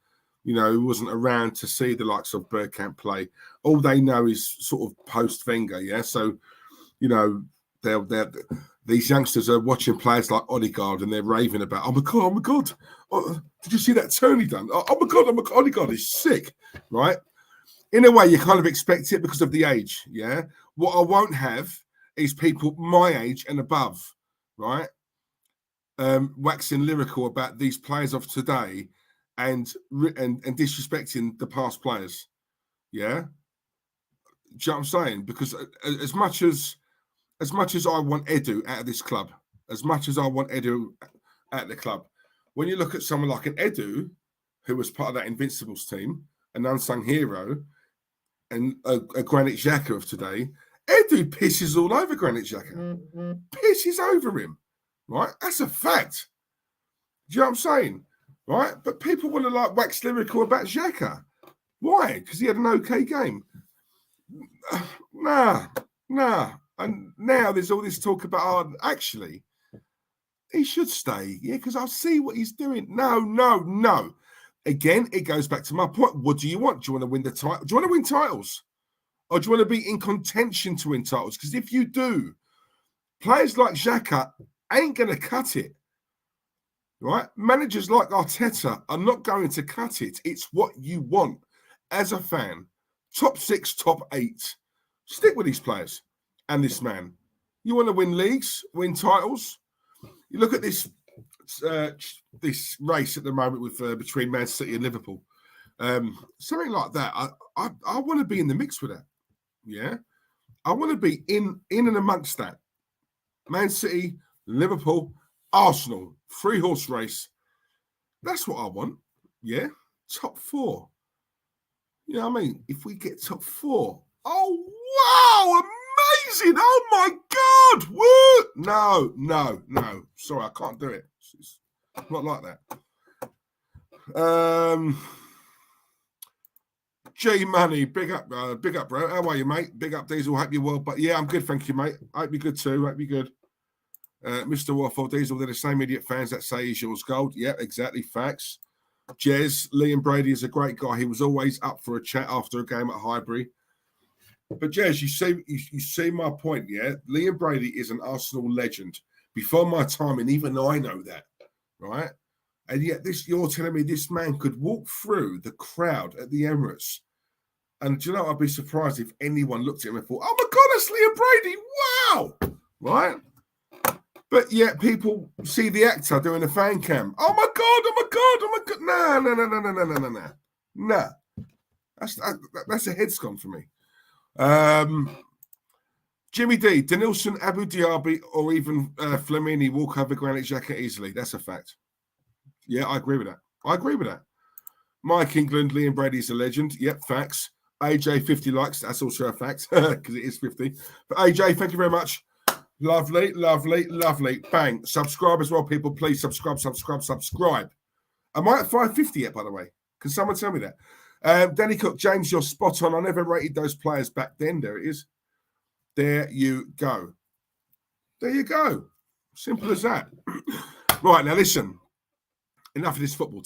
who wasn't around to see the likes of Bergkamp play. All they know is sort of post-Wenger, yeah? So, these youngsters are watching players like Odegaard and they're raving about, oh my God. Oh, did you see that Tony done? Oh my God, Odegaard is sick, right? In a way, you kind of expect it because of the age, yeah? What I won't have is people my age and above, right? Waxing lyrical about these players of today and disrespecting the past players, yeah? Do you know what I'm saying? Because as much as I want Edu out of this club, when you look at someone like an Edu, who was part of that Invincibles team, an unsung hero, and a Granit Xhaka of today, Edu pisses all over Granit Xhaka. Pisses over him, right? That's a fact. Do you know what I'm saying? Right? But people want to wax lyrical about Xhaka. Why? Because he had an okay game. Nah. And now there's all this talk about, actually, he should stay, yeah, because I see what he's doing. No. Again, it goes back to my point. What do you want? Do you want to win the title? Do you want to win titles? Or do you want to be in contention to win titles? Because if you do, players like Xhaka ain't going to cut it, right? Managers like Arteta are not going to cut it. It's what you want as a fan. Top 6, top 8. Stick with these players. And this man, you want to win leagues, win titles. You look at this race at the moment with between Man City and Liverpool. Something like that. I want to be in the mix with that. Yeah, I want to be in and amongst that. Man City, Liverpool, Arsenal, 3-horse race. That's what I want. Yeah, top 4. You know what I mean? If we get top 4, oh wow! Amazing! Oh my God! Woo! No. Sorry, I can't do it. It's not like that. G Money, big up, bro. How are you, mate? Big up, Diesel. Hope you're well. But yeah, I'm good, thank you, mate. Hope you're good too. Hope you're good. Mr. Waffle Diesel, they're the same idiot fans that say he's yours gold. Yeah, exactly. Facts. Jez, Liam Brady is a great guy. He was always up for a chat after a game at Highbury. But Jez, you see my point, yeah? Liam Brady is an Arsenal legend. Before my time, and even I know that, right? And yet you're telling me this man could walk through the crowd at the Emirates. And do you know, I'd be surprised if anyone looked at him and thought, oh my God, that's Liam Brady. Wow. Right? But yet people see the actor doing a fan cam. Oh my God, oh my God, oh my God. No. No. That's a head scone for me. Jimmy D, Denilson, Abu Diaby, or even Flamini walk over Granit Xhaka easily. That's a fact. Yeah, I agree with that. Mike England, Liam Brady's a legend. Yep, facts. AJ, 50 likes. That's also a fact because it is 50. But AJ, thank you very much. Lovely. Bang. Subscribe as well, people. Please subscribe. Am I at 550 yet, by the way? Can someone tell me that? Danny Cook, James, you're spot on. I never rated those players back then. There it is. There you go. Simple as that. Right, now listen. Enough of this football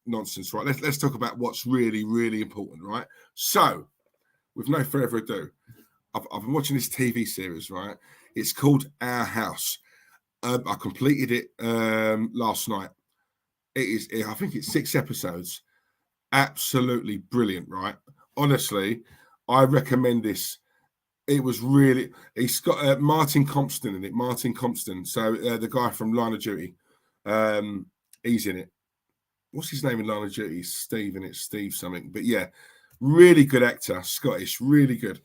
nonsense, right? Let's talk about what's really, really important, right? So, with no further ado, I've been watching this TV series, right? It's called Our House. I completed it last night. I think it's 6 episodes. Absolutely brilliant, right? Honestly, I recommend this. It was really, it's got Martin Compston in it. Martin Compston. So the guy from Line of Duty. He's in it. What's his name in Line of Duty? Steve in it. Steve something. But yeah, really good actor. Scottish. Really good.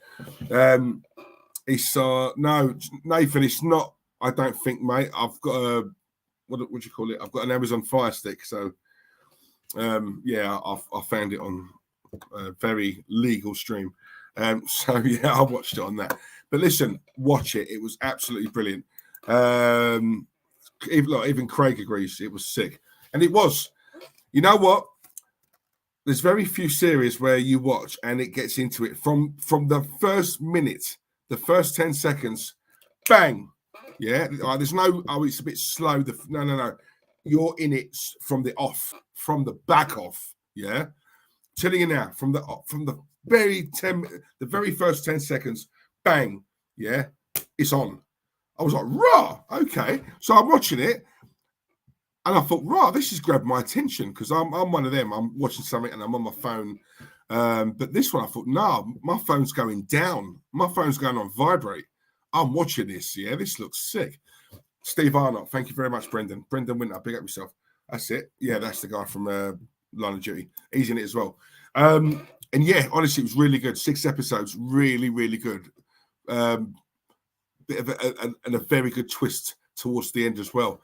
No, Nathan, it's not, I don't think, mate. I've got a, what do you call it? I've got an Amazon Fire Stick. So, yeah, I found it on a very legal stream. So, yeah, I watched it on that. But listen, watch it. It was absolutely brilliant. Even Craig agrees it was sick. And it was. You know what? There's very few series where you watch and it gets into it from the first minute, the first 10 seconds, bang. Yeah. There's no, it's a bit slow. No. You're in it from the back off. Yeah. Telling you now, from the very first 10 seconds, bang. Yeah. It's on. I was like, rah, okay. So I'm watching it. And I thought, right, this has grabbed my attention because I'm one of them. I'm watching something and I'm on my phone. But this one, I thought, no, my phone's going down. My phone's going on vibrate. I'm watching this. Yeah, this looks sick. Steve Arnott, thank you very much, Brendan. Brendan Winter, big up yourself. That's it. Yeah, that's the guy from Line of Duty. He's in it as well. And yeah, honestly, it was really good. 6 episodes, really, really good. Bit of a very good twist towards the end as well.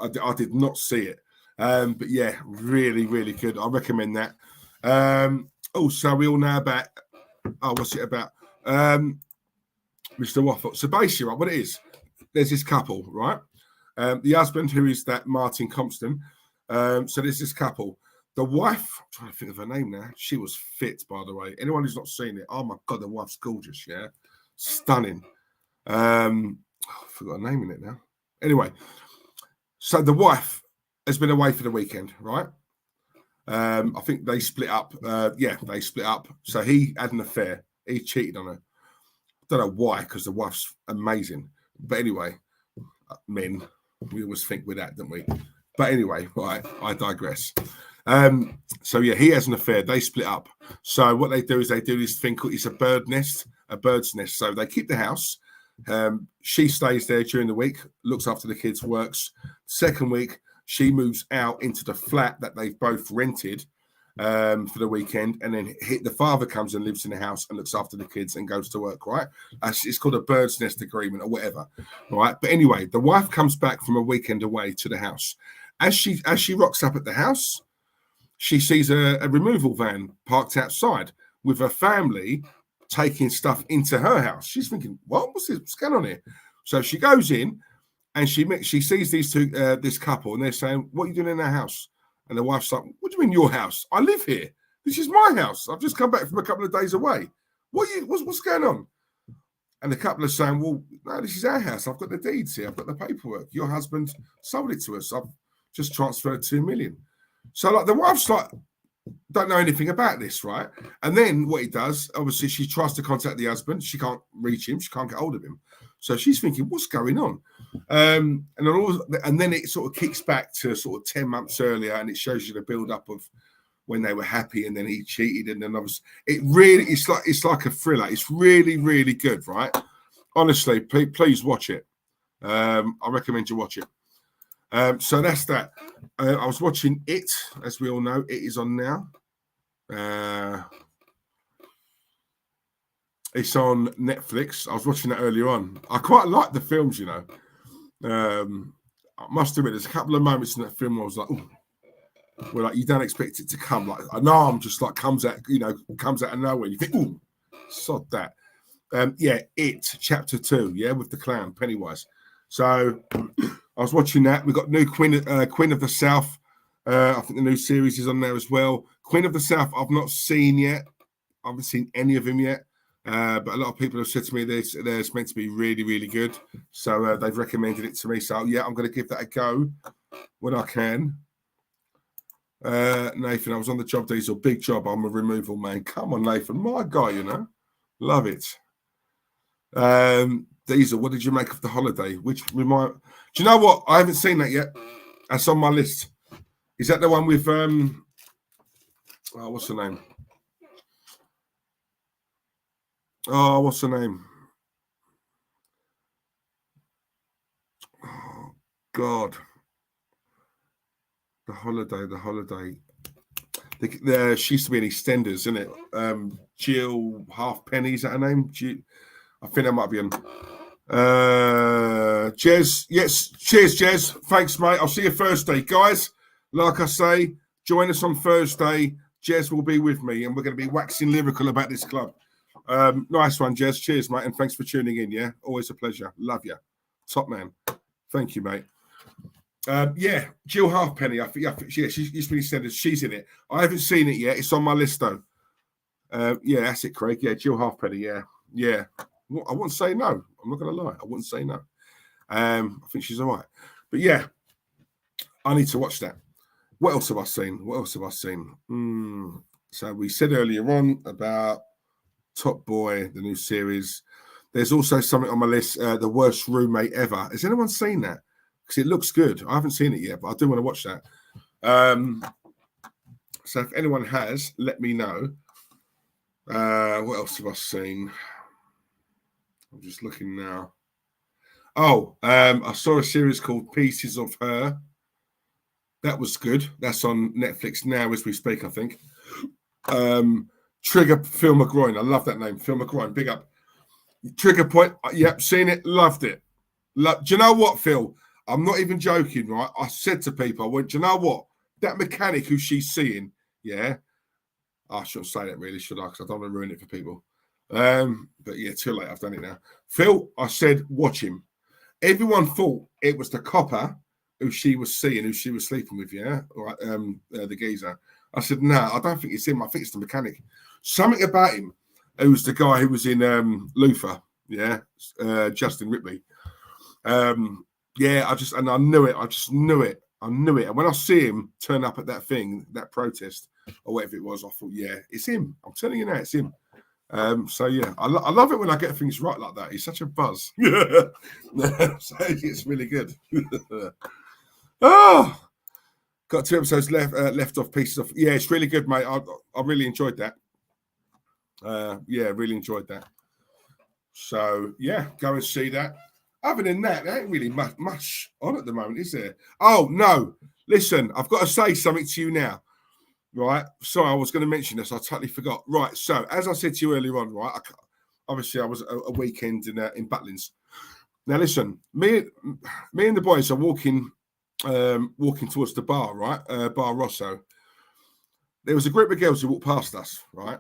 I did not see it. But yeah, really, really good. I recommend that. So we all know about, what's it about? Mr. Waffle. So basically, right, what it is, there's this couple, right? The husband, who is that Martin Compston. So there's this couple. The wife, I'm trying to think of her name now. She was fit, by the way. Anyone who's not seen it, oh my God, the wife's gorgeous, yeah? Stunning. I forgot her name in it now. Anyway, so the wife has been away for the weekend, right? I think they split up. They split up. So he had an affair. He cheated on her. I don't know why, because the wife's amazing. But anyway, men, we always think with that, don't we? But anyway, right, I digress. So yeah, he has an affair. They split up. So what they do is they do this thing called, it's a bird's nest. So they keep the house. She stays there during the week, looks after the kids, works. Second week, she moves out into the flat that they've both rented for the weekend, and then the father comes and lives in the house and looks after the kids and goes to work, right? It's called a bird's nest agreement or whatever, right? But anyway, the wife comes back from a weekend away to the house. As she rocks up at the house, she sees a removal van parked outside with her family taking stuff into her house. She's thinking, what's going on here? So she goes in and she sees these two, this couple, and they're saying, what are you doing in our house? And the wife's like, what do you mean your house? I live here. This is my house. I've just come back from a couple of days away. What's going on? And the couple are saying, well, no, this is our house. I've got the deeds here. I've got the paperwork. Your husband sold it to us. I've just transferred 2 million. So like the wife's like, don't know anything about this, right? And then what he does, obviously, she tries to contact the husband. She can't reach him. She can't get hold of him. So she's thinking, what's going on? And then it sort of kicks back to sort of 10 months earlier, and it shows you the build-up of when they were happy, and then he cheated, and then obviously it's like a thriller. It's really, really good, right? Honestly, please watch it. I recommend you watch it. So that's that. I was watching It, as we all know. It is on now. It's on Netflix. I was watching that earlier on. I quite like the films, you know. I must admit, there's a couple of moments in that film where I was like, ooh, where like you don't expect it to come. Like an arm just like comes out of nowhere. You think, ooh, sod that. It chapter 2, with the clown Pennywise. So I was watching that. We've got new Queen of the South. I think the new series is on there as well. Queen of the South, I've not seen yet. I haven't seen any of them yet. But a lot of people have said to me there's meant to be really, really good. So they've recommended it to me. So yeah, I'm going to give that a go when I can. Nathan, I was on the job diesel. Big job. I'm a removal man. Come on, Nathan. My guy, you know. Love it. Diesel, what did you make of the holiday? Do you know what? I haven't seen that yet. That's on my list. Is that the one with what's the name? Oh, what's the name? Oh, God. The holiday. She used to be in EastEnders, isn't it? Jill Halfpenny, is that her name? I think that might be on. Jez, yes, cheers, Jez. Thanks, mate. I'll see you Thursday, guys. Like I say, join us on Thursday. Jez will be with me, and we're going to be waxing lyrical about this club. Nice one, Jez. Cheers, mate, and thanks for tuning in. Yeah, always a pleasure. Love you, top man. Thank you, mate. Jill Halfpenny. I think she's been said she's in it. I haven't seen it yet. It's on my list though. That's it, Craig. Yeah, Jill Halfpenny. Yeah. I wouldn't say no. I'm not going to lie. I wouldn't say no. I think she's all right. But yeah, I need to watch that. What else have I seen? So we said earlier on about Top Boy, the new series. There's also something on my list, The Worst Roommate Ever. Has anyone seen that? Because it looks good. I haven't seen it yet, but I do want to watch that. So if anyone has, let me know. What else have I seen? I'm just looking now. I saw a series called Pieces of Her. That was good. That's on Netflix now as we speak, I think. Trigger Phil McGroin. I love that name. Phil McGroin. Big up. Trigger Point. Yep, seen it. Loved it. Do you know what, Phil? I'm not even joking, right? I said to people, I went, do you know what? That mechanic who she's seeing, yeah. I shouldn't say that really, should I? Because I don't want to ruin it for people. But yeah, too late. I've done it now. Phil, I said, watch him. Everyone thought it was the copper who she was seeing, who she was sleeping with, yeah? Right, the geezer. I said, no, I don't think it's him. I think it's the mechanic. Something about him. It was the guy who was in Luther, yeah? Justin Ripley. I knew it. I just knew it. I knew it. And when I see him turn up at that thing, that protest, or whatever it was, I thought, yeah, it's him. I'm telling you now, it's him. So yeah, I love it when I get things right like that. He's such a buzz. So it's really good. Got 2 episodes left off Pieces of. Yeah, it's really good, mate. I really enjoyed that. Really enjoyed that. So yeah, go and see that. Other than that, there ain't really much on at the moment, is there? Oh no! Listen, I've got to say something to you now. Right, sorry, I was going to mention this. I totally forgot. Right, so as I said to you earlier on, right, obviously I was a weekend in Butlins. Now listen, me and the boys are walking towards the bar, right, Bar Rosso. There was a group of girls who walked past us, right.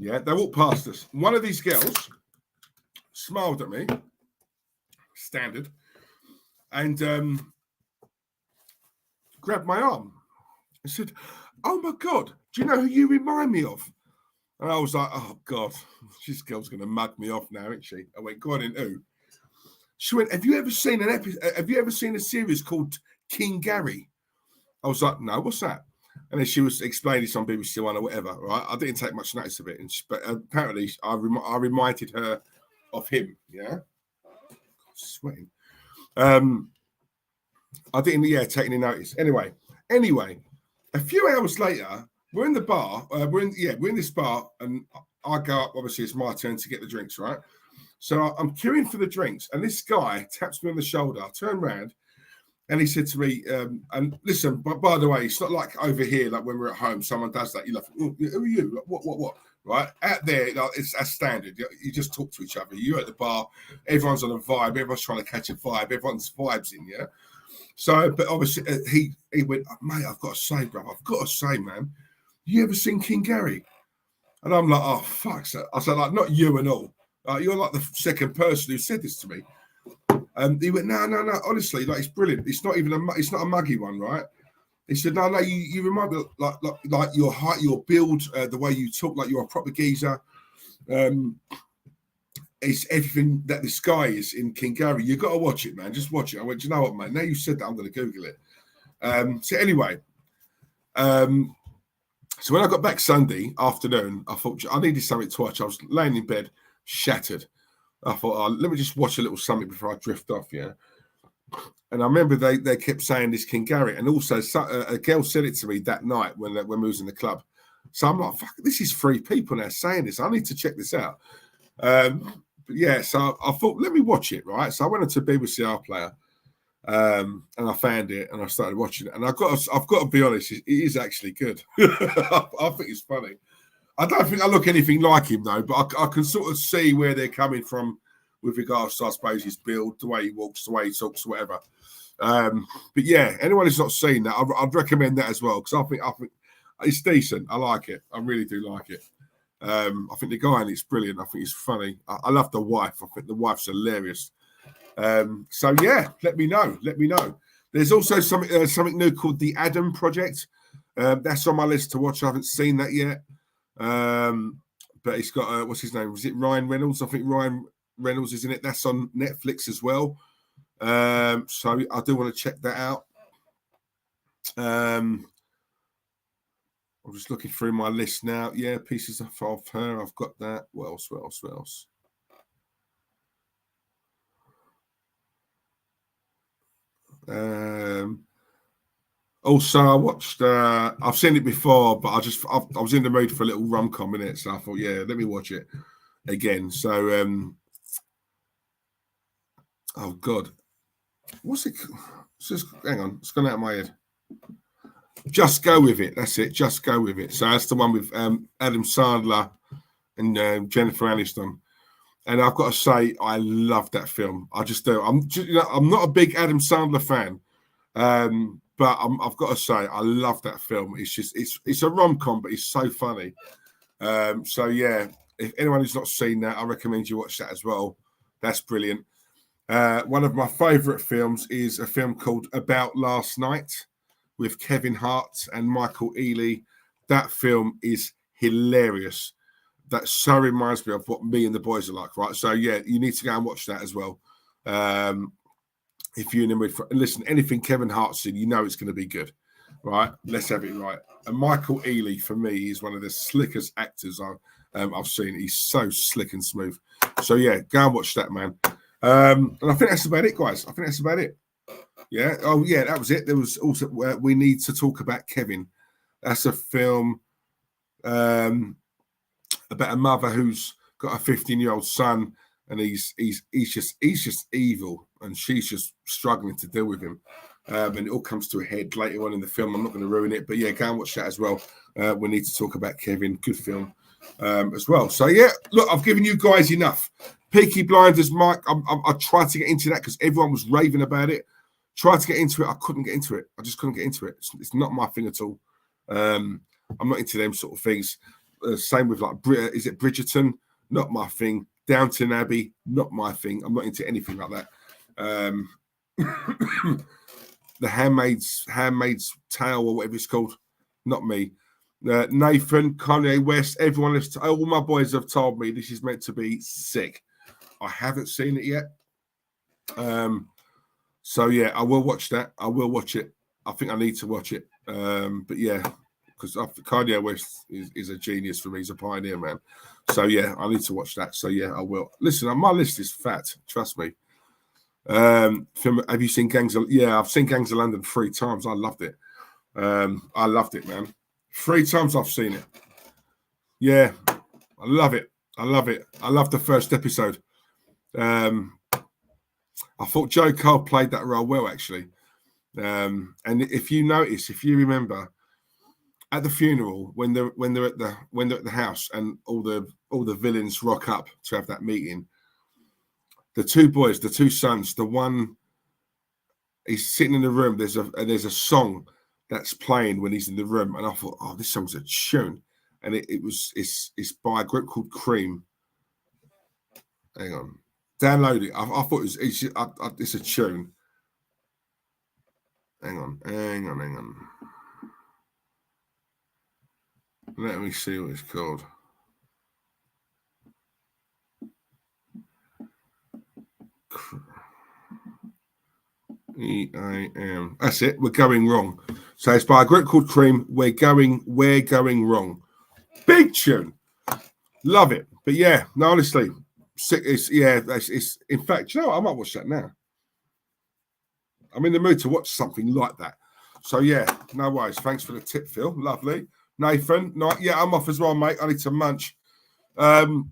Yeah, they walked past us. One of these girls smiled at me, standard, and grabbed my arm and said, "Oh my God, do you know who you remind me of?" And I was like, oh, God, this girl's going to mug me off now, isn't she? I went, go on in, who? She went, have you ever seen a series called King Gary? I was like, no, what's that? And then she was explaining this on BBC One or whatever, right? I didn't take much notice of it. But apparently I reminded her of him, yeah? Sweating. I didn't, take any notice. Anyway, a few hours later, we're in the bar. We're in this bar, and I go up. Obviously, it's my turn to get the drinks, right? So I'm queuing for the drinks, and this guy taps me on the shoulder. I turn around, and he said to me, and listen, but by the way, it's not like over here, like when we're at home, someone does that. You're like, oh, who are you? Like, what? Right? Out there, like, it's as standard. You just talk to each other. You're at the bar. Everyone's on a vibe. Everyone's trying to catch a vibe. Everyone's vibes in, yeah? So, but obviously, he went, mate, I've got to say, bro, man, you ever seen King Gary? And I'm like, oh, fuck. So I said, like, not you and all. You're like the second person who said this to me. He went, no, honestly, like, it's brilliant. It's not a muggy one, right? He said, no, you remind me like your height, your build, the way you talk, like you're a proper geezer. It's everything that this guy is in King Gary. You got to watch it, man. Just watch it. I went, you know what, mate? Now you said that, I'm going to Google it. So anyway, so when I got back Sunday afternoon, I thought I needed something to watch. I was laying in bed, shattered. I thought, let me just watch a little something before I drift off, yeah. And I remember they kept saying this King Gary, and also a girl said it to me that night when we was in the club. So I'm like, fuck, this is 3 people now saying this. I need to check this out. But yeah, so I thought, let me watch it, right? So I went into BBC iPlayer, and I found it, and I started watching it. And I've got to be honest, it is actually good. I think it's funny. I don't think I look anything like him though, but I can sort of see where they're coming from with regards to, I suppose, his build, the way he walks, the way he talks, whatever. But yeah, anyone who's not seen that, I'd recommend that as well, because I think it's decent. I like it. I really do like it. I think the guy in it's brilliant. I think he's funny. I love the wife. I think the wife's hilarious. So yeah, let me know. There's also something new called the Adam Project. That's on my list to watch. I haven't seen that yet. But it's got what's his name? Was it Ryan Reynolds? I think Ryan Reynolds is in it. That's on Netflix as well. So I do want to check that out. I'm just looking through my list now. Yeah, pieces of her. I've got that. What else? Also, I watched. I've seen it before, but I was in the mood for a little rom-com in it, so I thought, yeah, let me watch it again. So, oh God, what's it? Hang on, it's gone out of my head. Just Go With It. That's it. Just Go With It. So that's the one with Adam Sandler and Jennifer Aniston. And I've got to say, I love that film. I just do. I'm not a big Adam Sandler fan, but I've got to say, I love that film. It's a rom-com, but it's so funny. So yeah, if anyone who's not seen that, I recommend you watch that as well. That's brilliant. One of my favourite films is a film called About Last Night with Kevin Hart and Michael Ealy. That film is hilarious. That so reminds me of what me and the boys are like, right? So yeah, you need to go and watch that as well. If you're in the mood for, listen, anything Kevin Hart's in, you know it's going to be good, right? Let's have it right. And Michael Ealy, for me, is one of the slickest actors I've seen. He's so slick and smooth. So yeah, go and watch that, man. And I think that's about it, guys. I think that's about it. Yeah. Oh yeah, that was it. There was also We Need to Talk About Kevin. That's a film about a mother who's got a 15-year-old son, and he's just evil, and she's just struggling to deal with him. And it all comes to a head later on in the film. I'm not going to ruin it, but yeah, go and watch that as well. We Need to Talk About Kevin. Good film as well. So yeah, look, I've given you guys enough. Peaky Blinders, Mike. I tried to get into that because everyone was raving about it. Tried to get into it. I couldn't get into it. I just couldn't get into it. It's not my thing at all. I'm not into them sort of things. Same with like, is it Bridgerton? Not my thing. Downton Abbey, not my thing. I'm not into anything like that. The Handmaid's Tale or whatever it's called, not me. Nathan, Kanye West, everyone, all my boys have told me this is meant to be sick. I haven't seen it yet. So yeah, I will watch that. I will watch it. I think I need to watch it. But yeah, because Kanye West is a genius for me. He's a pioneer, man. So yeah, I need to watch that. So yeah, I will. Listen, my list is fat. Trust me. Have you seen Gangs of... Yeah, I've seen Gangs of London 3 times. I loved it. I loved it, man. 3 times I've seen it. Yeah, I love it. I love it. I love the first episode. I thought Joe Cole played that role well, actually. And if you notice, if you remember, at the funeral when they're at the house and all the villains rock up to have that meeting, the 2 boys, the 2 sons, the one he's sitting in the room. There's a song that's playing when he's in the room, and I thought, oh, this song's a tune, and it's by a group called Cream. Hang on. Download it. I thought it's a tune. Hang on. Let me see what it's called. EAM. That's it. We're going wrong. So it's by a group called Cream. We're going wrong. Big tune. Love it. But yeah, no, honestly. It's in fact, you know what? I might watch that now. I'm in the mood to watch something like that. So yeah, no worries. Thanks for the tip, Phil. Lovely. Nathan, yeah, I'm off as well, mate. I need to munch. Oh,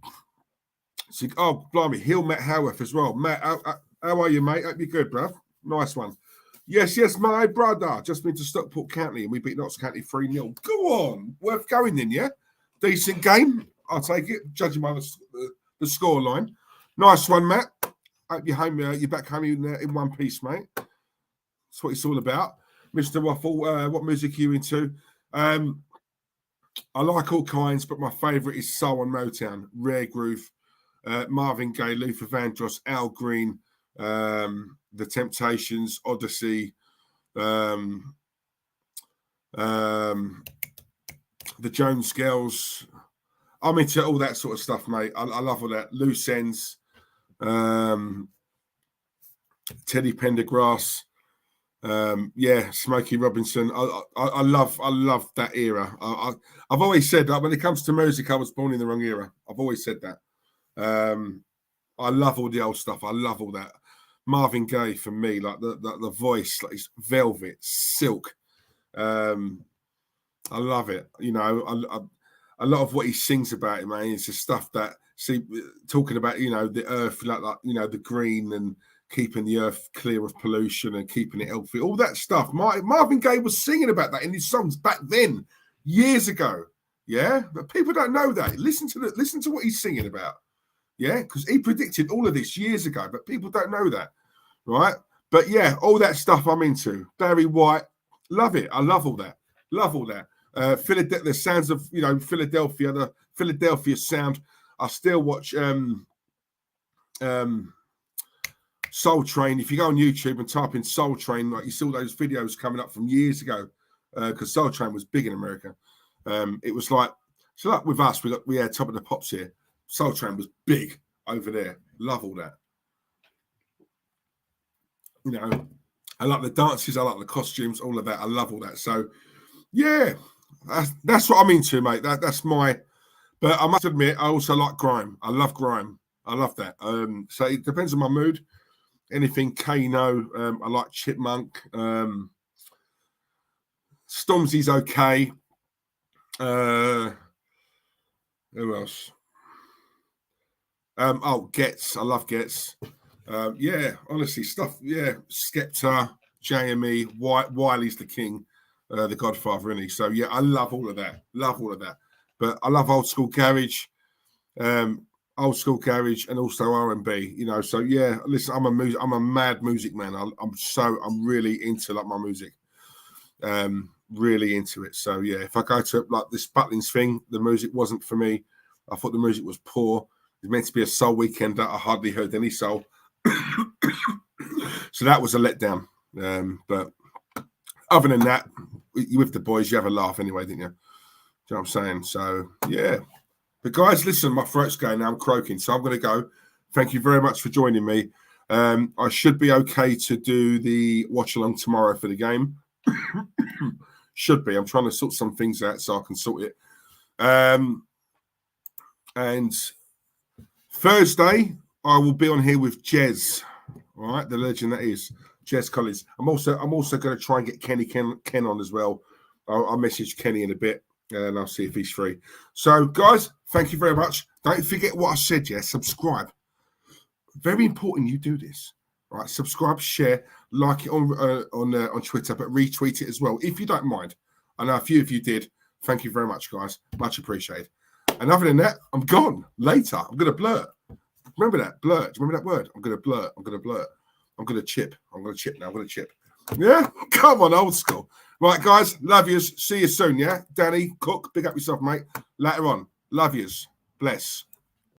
blimey, Hill Matt Howarth as well. Matt, how are you, mate? Hope you're good, bruv. Nice one. Yes, my brother. Just been to Stockport County and we beat Notts County 3-0. Go on. Worth going then, yeah? Decent game. I'll take it, judging by the score line. Nice one, Matt. Hope you're home. You're back home in one piece, mate. That's what it's all about. Mr. Waffle, what music are you into? I like all kinds, but my favourite is soul and Motown, rare groove, Marvin Gaye, Luther Vandross, Al Green, The Temptations, Odyssey, the Jones Girls. I'm into all that sort of stuff, mate. I love all that. Loose Ends, Teddy Pendergrass, Smokey Robinson. I love that era. I've always said that when it comes to music, I was born in the wrong era. I've always said that. I love all the old stuff. I love all that. Marvin Gaye for me, like the voice, like it's velvet, silk. I love it. You know, a lot of what he sings about it, man, it's the stuff that talking about, you know, the earth, like you know, the green and keeping the earth clear of pollution and keeping it healthy, all that stuff. Marvin Gaye was singing about that in his songs back then, years ago. Yeah, but people don't know that. Listen to what he's singing about. Yeah, because he predicted all of this years ago, but people don't know that, right? But yeah, all that stuff I'm into. Barry White, love it. I love all that. Love all that. The sounds of, you know, Philadelphia, the Philadelphia sound. I still watch Soul Train. If you go on YouTube and type in Soul Train, like you see all those videos coming up from years ago, because Soul Train was big in America. It was like, so like with us, we had Top of the Pops here. Soul Train was big over there. Love all that. You know, I like the dances, I like the costumes, all of that. I love all that. So, yeah, that's what I'm into, mate. That's my. But I must admit, I also like grime. I love grime. I love that. So it depends on my mood. Anything Kano. I like Chipmunk. Stormzy's okay. Who else? Gets. I love Gets. Yeah, honestly, stuff. Yeah, Skepta, JME, Wiley's the king, the Godfather, isn't he? So yeah, I love all of that. Love all of that. But I love old school garage, and also R&B. You know, so yeah. Listen, I'm a mad music man. I'm really into like my music. Really into it. So yeah, if I go to like this Butlins thing, the music wasn't for me. I thought the music was poor. It's meant to be a soul weekend that I hardly heard any soul. So that was a letdown. But other than that, with the boys, you have a laugh anyway, didn't you? you know what I'm saying? So, yeah. But, guys, listen, my throat's going now. I'm croaking, so I'm going to go. Thank you very much for joining me. I should be okay to do the watch-along tomorrow for the game. Should be. I'm trying to sort some things out so I can sort it. And Thursday, I will be on here with Jez. All right, the legend that is Jez Collins. I'm also going to try and get Ken on as well. I'll message Kenny in a bit and I'll see if he's free. So, guys, thank you very much. Don't forget what I said. Yeah, subscribe. Very important you do this. All right, subscribe, share, like it on Twitter, but retweet it as well if you don't mind. I know a few of you did. Thank you very much, guys. Much appreciated. And other than that, I'm gone. Later, I'm going to blurt. Remember that? Blurt. Do you remember that word? I'm going to blurt. I'm going to blurt. I'm going to chip. I'm going to chip now. I'm going to chip. Yeah? Come on, old school. Right, guys. Love yous. See you soon, yeah? Danny, Cook, big up yourself, mate. Later on. Love yous. Bless.